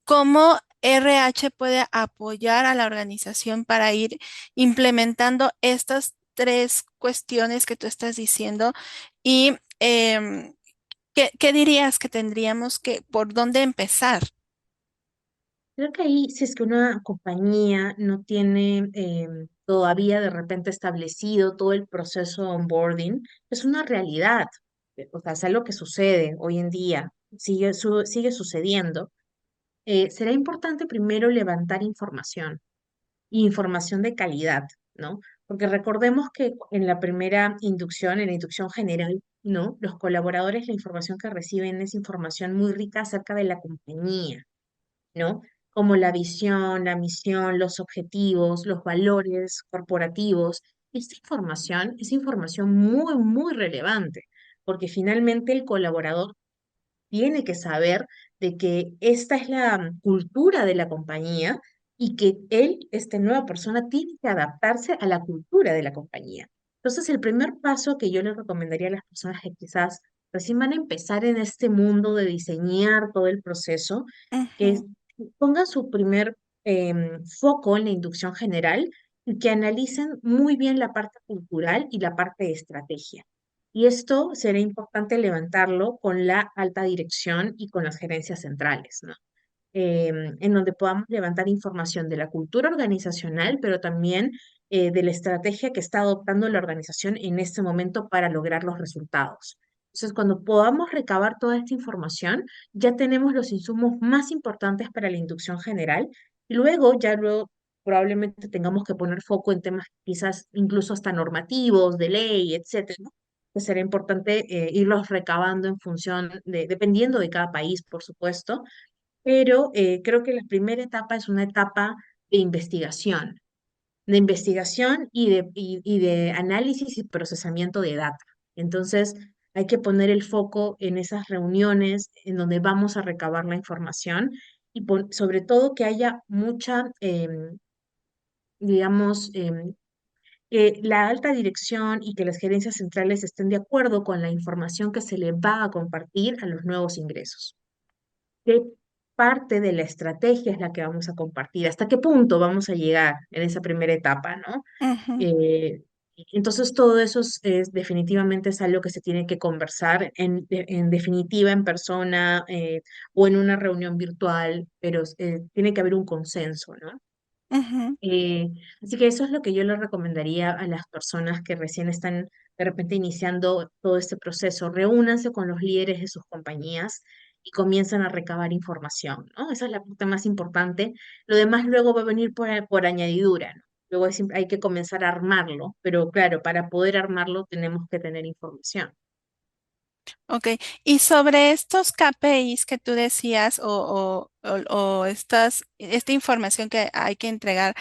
Speaker 2: ¿Cómo RH puede apoyar a la organización para ir implementando estas tres cuestiones que tú estás diciendo? Y ¿qué dirías que tendríamos por dónde empezar?
Speaker 3: Creo que ahí, si es que una compañía no tiene todavía de repente establecido todo el proceso de onboarding, es una realidad. O sea, es algo que sucede hoy en día, sigue sucediendo. Será importante primero levantar información y información de calidad, ¿no? Porque recordemos que en la primera inducción, en la inducción general, ¿no? Los colaboradores, la información que reciben es información muy rica acerca de la compañía, ¿no? Como la visión, la misión, los objetivos, los valores corporativos. Esta información es información muy, muy relevante, porque finalmente el colaborador tiene que saber de que esta es la cultura de la compañía y que él, esta nueva persona, tiene que adaptarse a la cultura de la compañía. Entonces, el primer paso que yo le recomendaría a las personas que quizás recién van a empezar en este mundo de diseñar todo el proceso, que
Speaker 2: Ujú,
Speaker 3: pongan su primer foco en la inducción general y que analicen muy bien la parte cultural y la parte de estrategia. Y esto será importante levantarlo con la alta dirección y con las gerencias centrales, ¿no? En donde podamos levantar información de la cultura organizacional, pero también de la estrategia que está adoptando la organización en este momento para lograr los resultados. Entonces, cuando podamos recabar toda esta información, ya tenemos los insumos más importantes para la inducción general y luego probablemente tengamos que poner foco en temas quizás incluso hasta normativos, de ley, etcétera, que será importante irlos recabando en función dependiendo de cada país, por supuesto, pero creo que la primera etapa es una etapa de investigación y de análisis y procesamiento de data. Entonces, hay que poner el foco en esas reuniones en donde vamos a recabar la información y sobre todo que haya mucha, digamos, que la alta dirección y que las gerencias centrales estén de acuerdo con la información que se le va a compartir a los nuevos ingresos. ¿Qué parte de la estrategia es la que vamos a compartir? ¿Hasta qué punto vamos a llegar en esa primera etapa, ¿no?
Speaker 2: ujú,
Speaker 3: Eh, entonces, todo eso definitivamente es algo que se tiene que conversar en definitiva en persona o en una reunión virtual, pero tiene que haber un consenso, ¿no?
Speaker 2: ujú.
Speaker 3: Eh, Así que eso es lo que yo le recomendaría a las personas que recién están de repente iniciando todo este proceso. Reúnanse con los líderes de sus compañías y comienzan a recabar información, ¿no? Esa es la parte más importante. Lo demás luego va a venir por añadidura, ¿no? luego hay que comenzar a armarlo, pero claro, para poder armarlo tenemos que tener información.
Speaker 2: Ok, y sobre estos KPIs que tú decías o esta información que hay que entregar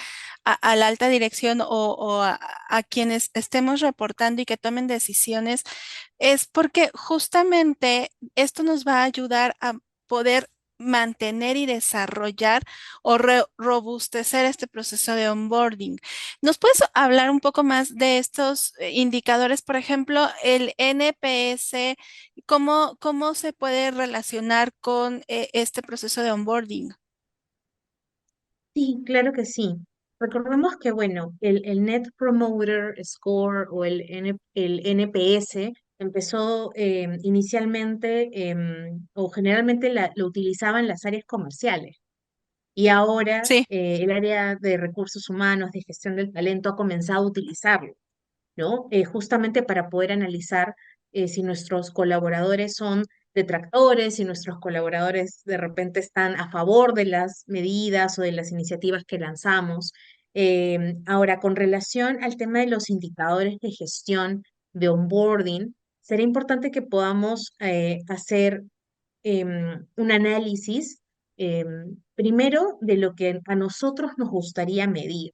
Speaker 2: a la alta dirección o a quienes estemos reportando y que tomen decisiones, es porque justamente esto nos va a ayudar a poder mantener y desarrollar o robustecer este proceso de onboarding. ¿Nos puedes hablar un poco más de estos indicadores? Por ejemplo, el NPS. ¿Cómo se puede relacionar con este proceso de onboarding?
Speaker 3: Sí, claro que sí. Recordemos que, bueno, el Net Promoter Score o el NPS empezó inicialmente o generalmente lo utilizaban las áreas comerciales y ahora
Speaker 2: Sí.
Speaker 3: el área de recursos humanos, de gestión del talento ha comenzado a utilizarlo. ¿No? Justamente para poder analizar si nuestros colaboradores son detractores, si nuestros colaboradores de repente están a favor de las medidas o de las iniciativas que lanzamos. Ahora, con relación al tema de los indicadores de gestión de onboarding, sería importante que podamos hacer un análisis primero de lo que a nosotros nos gustaría medir.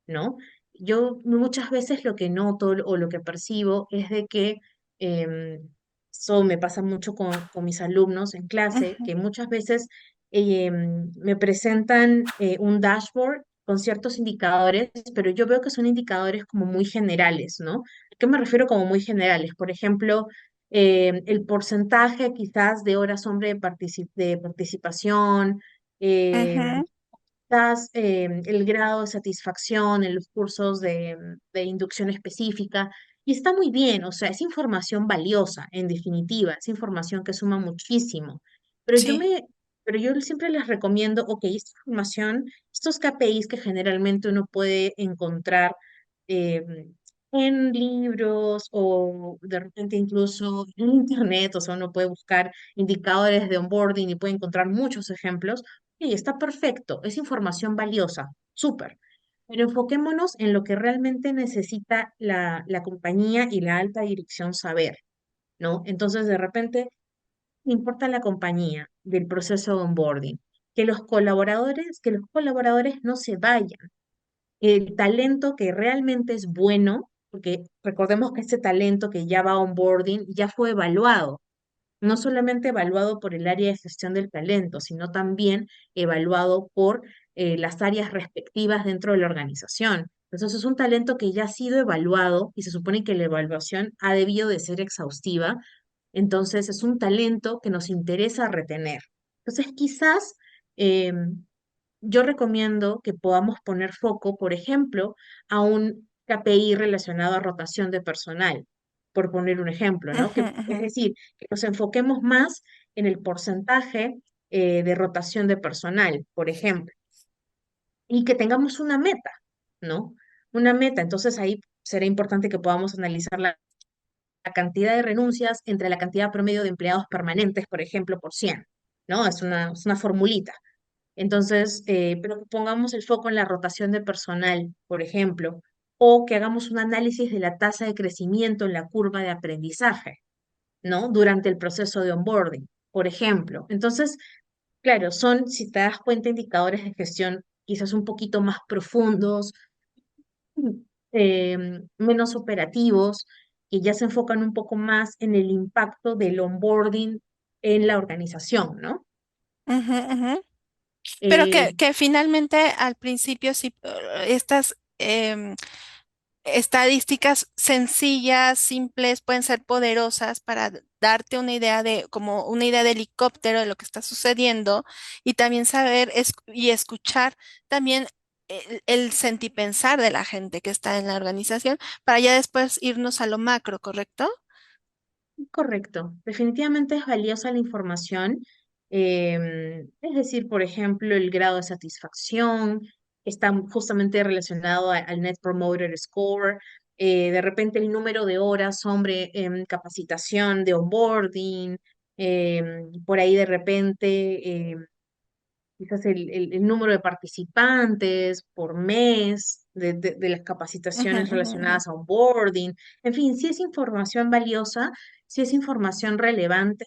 Speaker 3: ¿No? Yo muchas veces lo que noto o lo que percibo es de que eso me pasa mucho con mis alumnos en clase,
Speaker 2: Ujú,
Speaker 3: que muchas veces me presentan un dashboard con ciertos indicadores, pero yo veo que son indicadores como muy generales, ¿no? ¿A qué me refiero como muy generales? Por ejemplo, el porcentaje quizás de horas hombre de participación, em,
Speaker 2: ujú,
Speaker 3: quizás el grado de satisfacción en los cursos de inducción específica. Y está muy bien, o sea, es información valiosa, en definitiva, es información que suma muchísimo. Pero yo
Speaker 2: sí.
Speaker 3: me, pero yo siempre les recomiendo, ok, esta información, estos KPIs que generalmente uno puede encontrar eh, en libros o de repente incluso en internet, o sea, uno puede buscar indicadores de onboarding y puede encontrar muchos ejemplos. Sí, está perfecto, es información valiosa, súper. Pero enfoquémonos en lo que realmente necesita la compañía y la alta dirección saber, ¿no? Entonces, de repente, me importa la compañía del proceso de onboarding, que los colaboradores no se vayan. El talento que realmente es bueno, porque recordemos que este talento que ya va a onboarding ya fue evaluado, no solamente evaluado por el área de gestión del talento, sino también evaluado por las áreas respectivas dentro de la organización. Entonces es un talento que ya ha sido evaluado y se supone que la evaluación ha debido de ser exhaustiva. Entonces es un talento que nos interesa retener. Entonces quizás eh, yo recomiendo que podamos poner foco, por ejemplo, a un KPI relacionado a rotación de personal, por poner un ejemplo, ¿no?
Speaker 2: Ujú,
Speaker 3: Es
Speaker 2: ujú,
Speaker 3: decir, que nos enfoquemos más en el porcentaje de rotación de personal, por ejemplo, y que tengamos una meta, ¿no? Una meta. Entonces ahí será importante que podamos analizar la cantidad de renuncias entre la cantidad promedio de empleados permanentes, por ejemplo, por 100, ¿no? Es una formulita. Entonces, pero que pongamos el foco en la rotación de personal, por ejemplo, o que hagamos un análisis de la tasa de crecimiento en la curva de aprendizaje, ¿no? Durante el proceso de onboarding, por ejemplo. Entonces, claro, son, si te das cuenta, indicadores de gestión quizás un poquito más profundos, menos operativos, que ya se enfocan un poco más en el impacto del onboarding en la organización, ¿no?
Speaker 2: ujú, ujú. Pero
Speaker 3: Eh,
Speaker 2: que finalmente al principio sí, estas estadísticas sencillas, simples, pueden ser poderosas para darte una idea de, como una idea de helicóptero de lo que está sucediendo y también saber y escuchar también el sentipensar de la gente que está en la organización para ya después irnos a lo macro, ¿correcto?
Speaker 3: Correcto, definitivamente es valiosa la información, es decir, por ejemplo, el grado de satisfacción está justamente relacionado al Net Promoter Score, de repente el número de horas, hombre, en capacitación de onboarding, por ahí de repente quizás el número de participantes por mes, de las
Speaker 2: Ujú,
Speaker 3: capacitaciones
Speaker 2: ujú, ujú.
Speaker 3: relacionadas a onboarding, en fin, si es información valiosa, si es información relevante,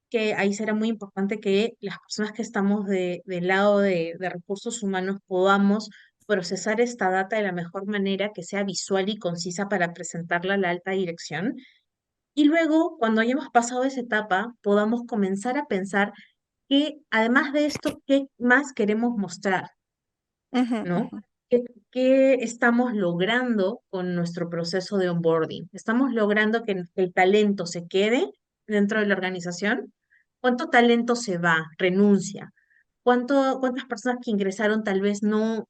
Speaker 3: que ahí será muy importante que las personas que estamos del lado de recursos humanos podamos procesar esta data de la mejor manera, que sea visual y concisa para presentarla a la alta dirección. Y luego, cuando hayamos pasado esa etapa, podamos comenzar a pensar que, además de esto, ¿qué más queremos mostrar?
Speaker 2: Ujú,
Speaker 3: ¿No?
Speaker 2: ujú.
Speaker 3: ¿Qué, qué estamos logrando con nuestro proceso de onboarding? ¿Estamos logrando que el talento se quede dentro de la organización? ¿Cuánto talento se va, renuncia? ¿Cuántas personas que ingresaron tal vez no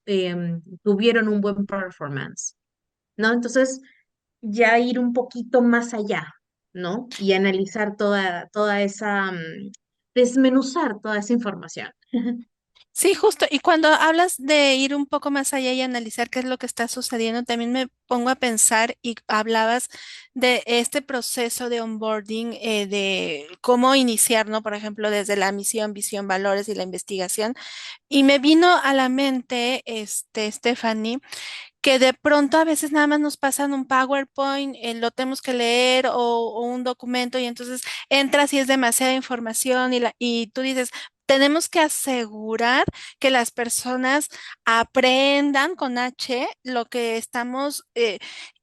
Speaker 3: tuvieron un buen performance? ¿No? Entonces, ya ir un poquito más allá, ¿no? Y analizar toda esa, desmenuzar toda esa información.
Speaker 2: Sí, justo. Y cuando hablas de ir un poco más allá y analizar qué es lo que está sucediendo, también me pongo a pensar y hablabas de este proceso de onboarding, de cómo iniciar, ¿no? Por ejemplo, desde la misión, visión, valores y la investigación. Y me vino a la mente, Stephanie, que de pronto a veces nada más nos pasan un PowerPoint, lo tenemos que leer o un documento y entonces entras y es demasiada información y tú dices, tenemos que asegurar que las personas aprendan con H lo que estamos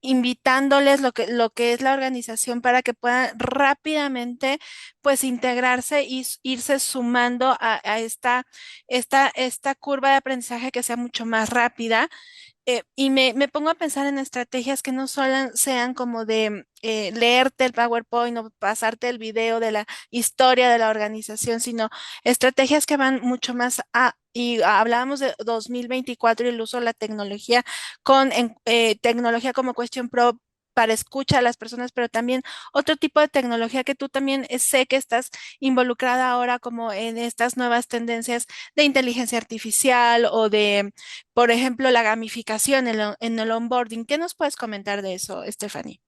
Speaker 2: invitándoles, lo que es la organización para que puedan rápidamente pues integrarse y irse sumando a esta curva de aprendizaje que sea mucho más rápida. Y me pongo a pensar en estrategias que no solo sean como de leerte el PowerPoint o pasarte el video de la historia de la organización, sino estrategias que van mucho más y hablábamos de 2024 y el uso de la tecnología tecnología como Question Pro para escuchar a las personas, pero también otro tipo de tecnología que tú también sé que estás involucrada ahora como en estas nuevas tendencias de inteligencia artificial o de por ejemplo, la gamificación en el onboarding. ¿Qué nos puedes comentar de eso, Stephanie?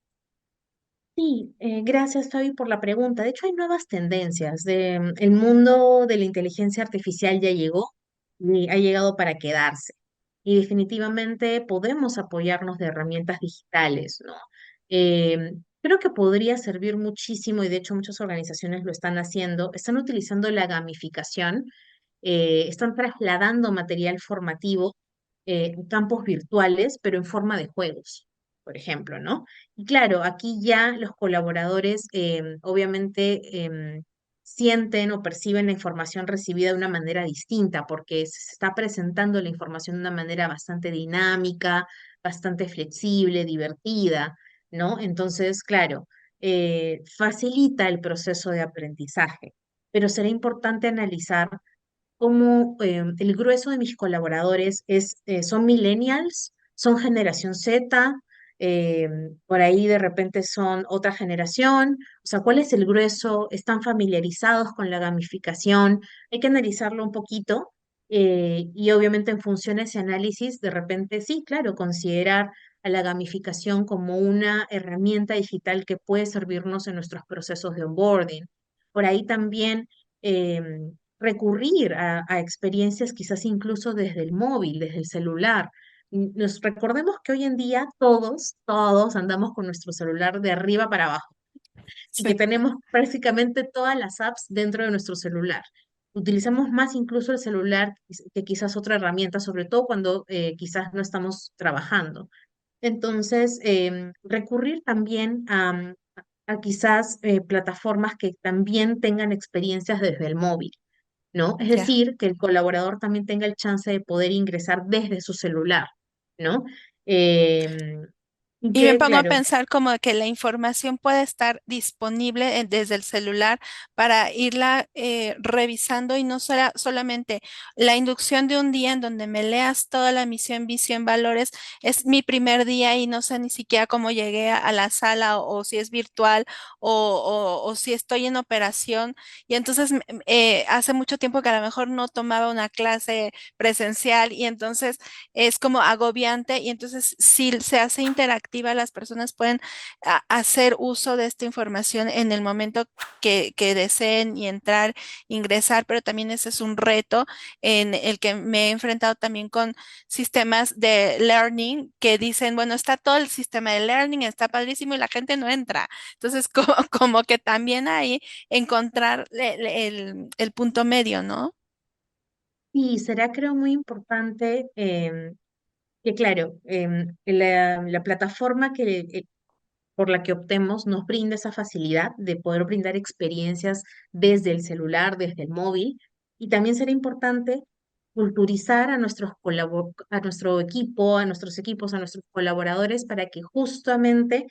Speaker 3: Sí, gracias Fabi por la pregunta. De hecho, hay nuevas tendencias. El mundo de la inteligencia artificial ya llegó y ha llegado para quedarse. Y definitivamente podemos apoyarnos de herramientas digitales, ¿no? Creo que podría servir muchísimo y de hecho muchas organizaciones lo están haciendo. Están utilizando la gamificación, están trasladando material formativo en campos virtuales, pero en forma de juegos, por ejemplo, ¿no? Y claro, aquí ya los colaboradores obviamente sienten o perciben la información recibida de una manera distinta porque se está presentando la información de una manera bastante dinámica, bastante flexible, divertida, ¿no? Entonces, claro, facilita el proceso de aprendizaje, pero será importante analizar cómo el grueso de mis colaboradores son millennials, son generación Z, eh, por ahí de repente son otra generación, o sea, ¿cuál es el grueso? ¿Están familiarizados con la gamificación? Hay que analizarlo un poquito y obviamente en función de ese análisis, de repente sí, claro, considerar a la gamificación como una herramienta digital que puede servirnos en nuestros procesos de onboarding. Por ahí también recurrir a experiencias quizás incluso desde el móvil, desde el celular. Nos recordemos que hoy en día todos andamos con nuestro celular de arriba para abajo y que
Speaker 2: Sí.
Speaker 3: tenemos prácticamente todas las apps dentro de nuestro celular. Utilizamos más incluso el celular que quizás otra herramienta, sobre todo cuando quizás no estamos trabajando. Entonces, recurrir también a quizás plataformas que también tengan experiencias desde el móvil, ¿no? Es
Speaker 2: Ya.
Speaker 3: decir, que el colaborador también tenga el chance de poder ingresar desde su celular, ¿no? Y
Speaker 2: Y me
Speaker 3: que,
Speaker 2: pongo a
Speaker 3: claro,
Speaker 2: pensar como que la información puede estar disponible desde el celular para irla revisando y no solamente la inducción de un día en donde me leas toda la misión, visión, valores, es mi primer día y no sé ni siquiera cómo llegué a la sala o si es virtual o si estoy en operación. Y entonces hace mucho tiempo que a lo mejor no tomaba una clase presencial y entonces es como agobiante y entonces si se hace interactivo proactiva, las personas pueden hacer uso de esta información en el momento que deseen y entrar, ingresar, pero también ese es un reto en el que me he enfrentado también con sistemas de learning que dicen, bueno, está todo el sistema de learning, está padrísimo y la gente no entra. Entonces, como que también ahí encontrar el punto medio, ¿no?
Speaker 3: Y será, creo, muy importante que, claro, la plataforma por la que optemos nos brinda esa facilidad de poder brindar experiencias desde el celular, desde el móvil, y también será importante culturizar a a nuestro equipo, a nuestros equipos, a nuestros colaboradores para que justamente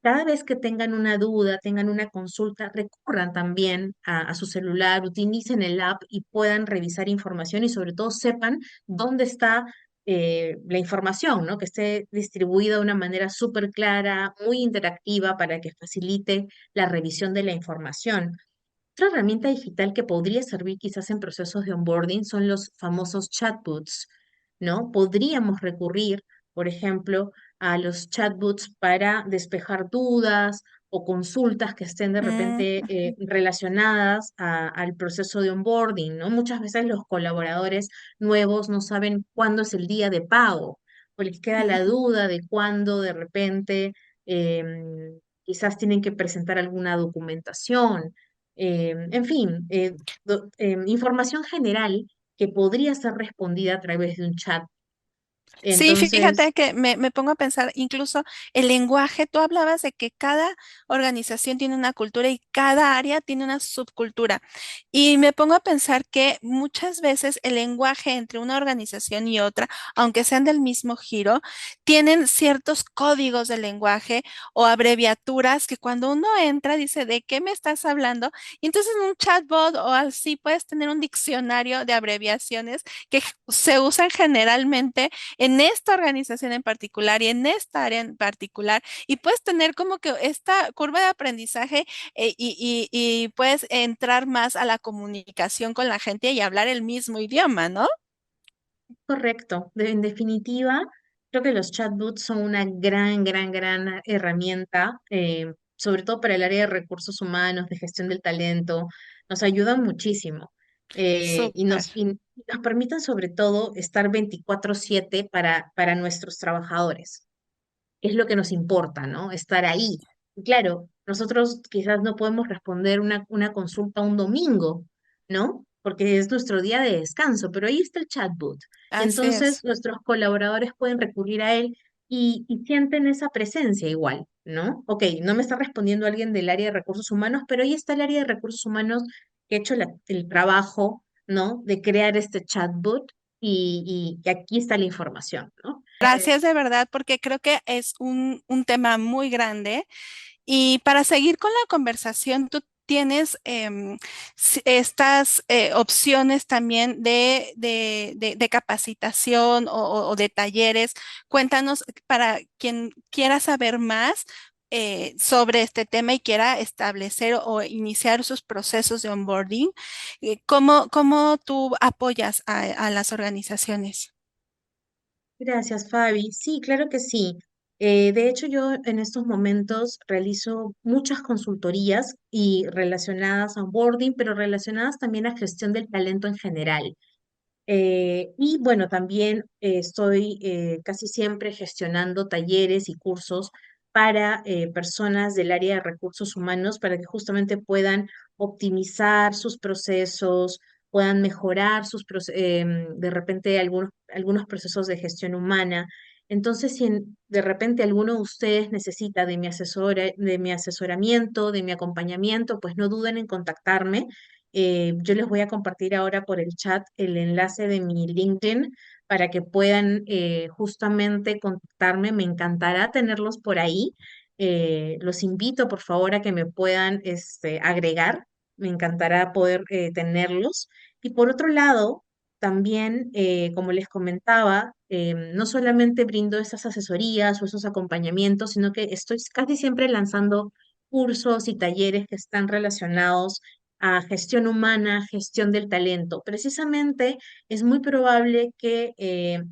Speaker 3: cada vez que tengan una duda, tengan una consulta, recurran también a su celular, utilicen el app y puedan revisar información y sobre todo sepan dónde está la información, ¿no? Que esté distribuida de una manera súper clara, muy interactiva para que facilite la revisión de la información. Otra herramienta digital que podría servir quizás en procesos de onboarding son los famosos chatbots, ¿no? Podríamos recurrir, por ejemplo, a los chatbots para despejar dudas o consultas que estén de
Speaker 2: Mm,
Speaker 3: repente relacionadas al proceso de onboarding, ¿no? Muchas veces los colaboradores nuevos no saben cuándo es el día de pago, o les queda la
Speaker 2: ujú.
Speaker 3: duda de cuándo de repente quizás tienen que presentar alguna documentación, en fin, información general que podría ser respondida a través de un chat.
Speaker 2: Sí,
Speaker 3: Entonces,
Speaker 2: fíjate que me pongo a pensar, incluso el lenguaje, tú hablabas de que cada organización tiene una cultura y cada área tiene una subcultura. Y me pongo a pensar que muchas veces el lenguaje entre una organización y otra, aunque sean del mismo giro, tienen ciertos códigos de lenguaje o abreviaturas que cuando uno entra dice, ¿de qué me estás hablando? Y entonces en un chatbot o así puedes tener un diccionario de abreviaciones que se usan generalmente en esta organización en particular y en esta área en particular, y puedes tener como que esta curva de aprendizaje y puedes entrar más a la comunicación con la gente y hablar el mismo idioma, ¿no?
Speaker 3: correcto. En definitiva, creo que los chatbots son una gran herramienta, sobre todo para el área de recursos humanos, de gestión del talento. Nos ayudan muchísimo
Speaker 2: Súper.
Speaker 3: y nos permiten sobre todo estar 24/7 para nuestros trabajadores. Es lo que nos importa, ¿no? Estar ahí. Y claro, nosotros quizás no podemos responder una consulta un domingo, ¿no? Porque es nuestro día de descanso, pero ahí está el chatbot. Y
Speaker 2: Así
Speaker 3: entonces
Speaker 2: es.
Speaker 3: nuestros colaboradores pueden recurrir a él y sienten esa presencia igual, ¿no? Ok, no me está respondiendo alguien del área de recursos humanos, pero ahí está el área de recursos humanos que ha hecho el trabajo, ¿no? De crear este chatbot y aquí está la información, ¿no?
Speaker 2: Gracias de verdad, porque creo que es un tema muy grande. Y para seguir con la conversación, tú tienes estas opciones también de capacitación o de talleres. Cuéntanos para quien quiera saber más sobre este tema y quiera establecer o iniciar sus procesos de onboarding, ¿cómo tú apoyas a las organizaciones?
Speaker 3: Gracias, Fabi. Sí, claro que sí. De hecho, yo en estos momentos realizo muchas consultorías y relacionadas a onboarding, pero relacionadas también a gestión del talento en general. Y bueno, también estoy casi siempre gestionando talleres y cursos para personas del área de recursos humanos para que justamente puedan optimizar sus procesos, puedan mejorar de repente algunos procesos de gestión humana. Entonces, si de repente alguno de ustedes necesita de mi asesoramiento, de mi acompañamiento, pues no duden en contactarme. Yo les voy a compartir ahora por el chat el enlace de mi LinkedIn para que puedan justamente contactarme. Me encantará tenerlos por ahí. Los invito, por favor, a que me puedan agregar. Me encantará poder tenerlos. Y por otro lado, también, como les comentaba, no solamente brindo esas asesorías o esos acompañamientos, sino que estoy casi siempre lanzando cursos y talleres que están relacionados a gestión humana, gestión del talento. Precisamente es muy probable que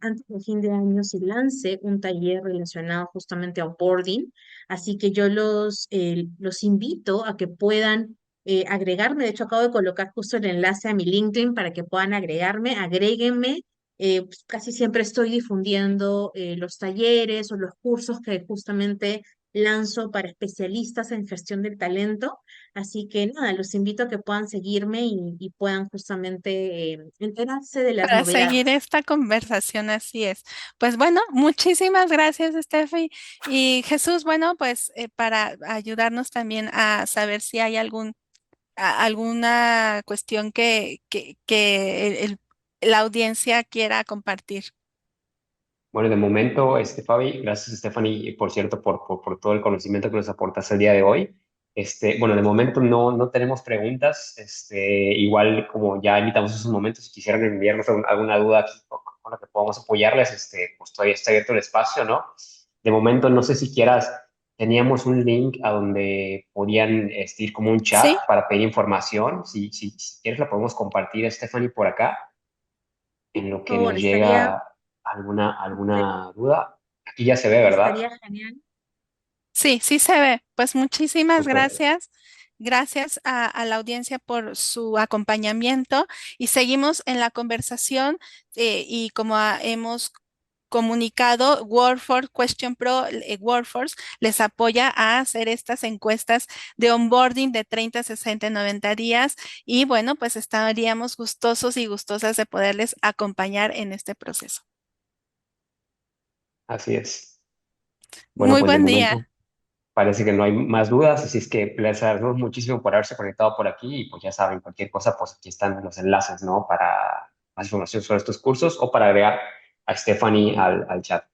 Speaker 3: antes del fin de año se lance un taller relacionado justamente a onboarding, así que yo los invito a que puedan agregarme. De hecho, acabo de colocar justo el enlace a mi LinkedIn para que puedan agregarme, agréguenme. Pues, casi siempre estoy difundiendo los talleres o los cursos que justamente lanzo para especialistas en gestión del talento. Así que nada, los invito a que puedan seguirme y puedan justamente enterarse de las
Speaker 2: Para seguir
Speaker 3: novedades.
Speaker 2: esta conversación, así es. Pues bueno, muchísimas gracias, Steffi. Y Jesús, bueno, pues para ayudarnos también a saber si hay alguna cuestión que la audiencia quiera compartir.
Speaker 1: Bueno, de momento, Fabi, gracias, Stephanie, por cierto, por todo el conocimiento que nos aportas el día de hoy. Bueno, de momento no tenemos preguntas. Igual, como ya invitamos esos momentos, si quisieran enviarnos alguna duda aquí con la que podamos apoyarles, pues todavía está abierto el espacio, ¿no? De momento, no sé si quieras, teníamos un link a donde podían ir como un chat
Speaker 2: Sí,
Speaker 1: para pedir información. Si quieres, la podemos compartir, Stephanie, por acá en lo
Speaker 3: Por
Speaker 1: que
Speaker 3: favor,
Speaker 1: nos llega alguna duda. Aquí ya se ve, ¿verdad?
Speaker 3: estaría genial.
Speaker 2: sí, sí se ve. Pues muchísimas
Speaker 1: Súper.
Speaker 2: gracias. Gracias a la audiencia por su acompañamiento y seguimos en la conversación y como hemos comunicado, Workforce Question Pro, Workforce les apoya a hacer estas encuestas de onboarding de 30, 60, 90 días y bueno, pues estaríamos gustosos y gustosas de poderles acompañar en este proceso.
Speaker 1: Así es. Bueno,
Speaker 2: Muy
Speaker 1: pues de
Speaker 2: buen día.
Speaker 1: momento parece que no hay más dudas, así es que les agradecemos muchísimo por haberse conectado por aquí y pues ya saben, cualquier cosa, pues aquí están los enlaces, ¿no? Para más información sobre estos cursos o para agregar a Stephanie al chat.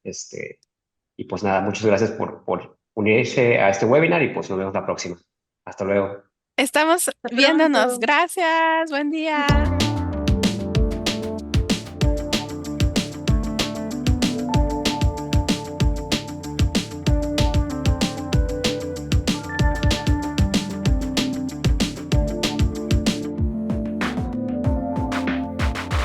Speaker 1: Y pues nada, muchas gracias por unirse a este webinar y pues nos vemos la próxima. Hasta luego.
Speaker 2: Estamos
Speaker 3: Hasta
Speaker 2: viéndonos.
Speaker 3: pronto.
Speaker 2: Gracias. Buen día.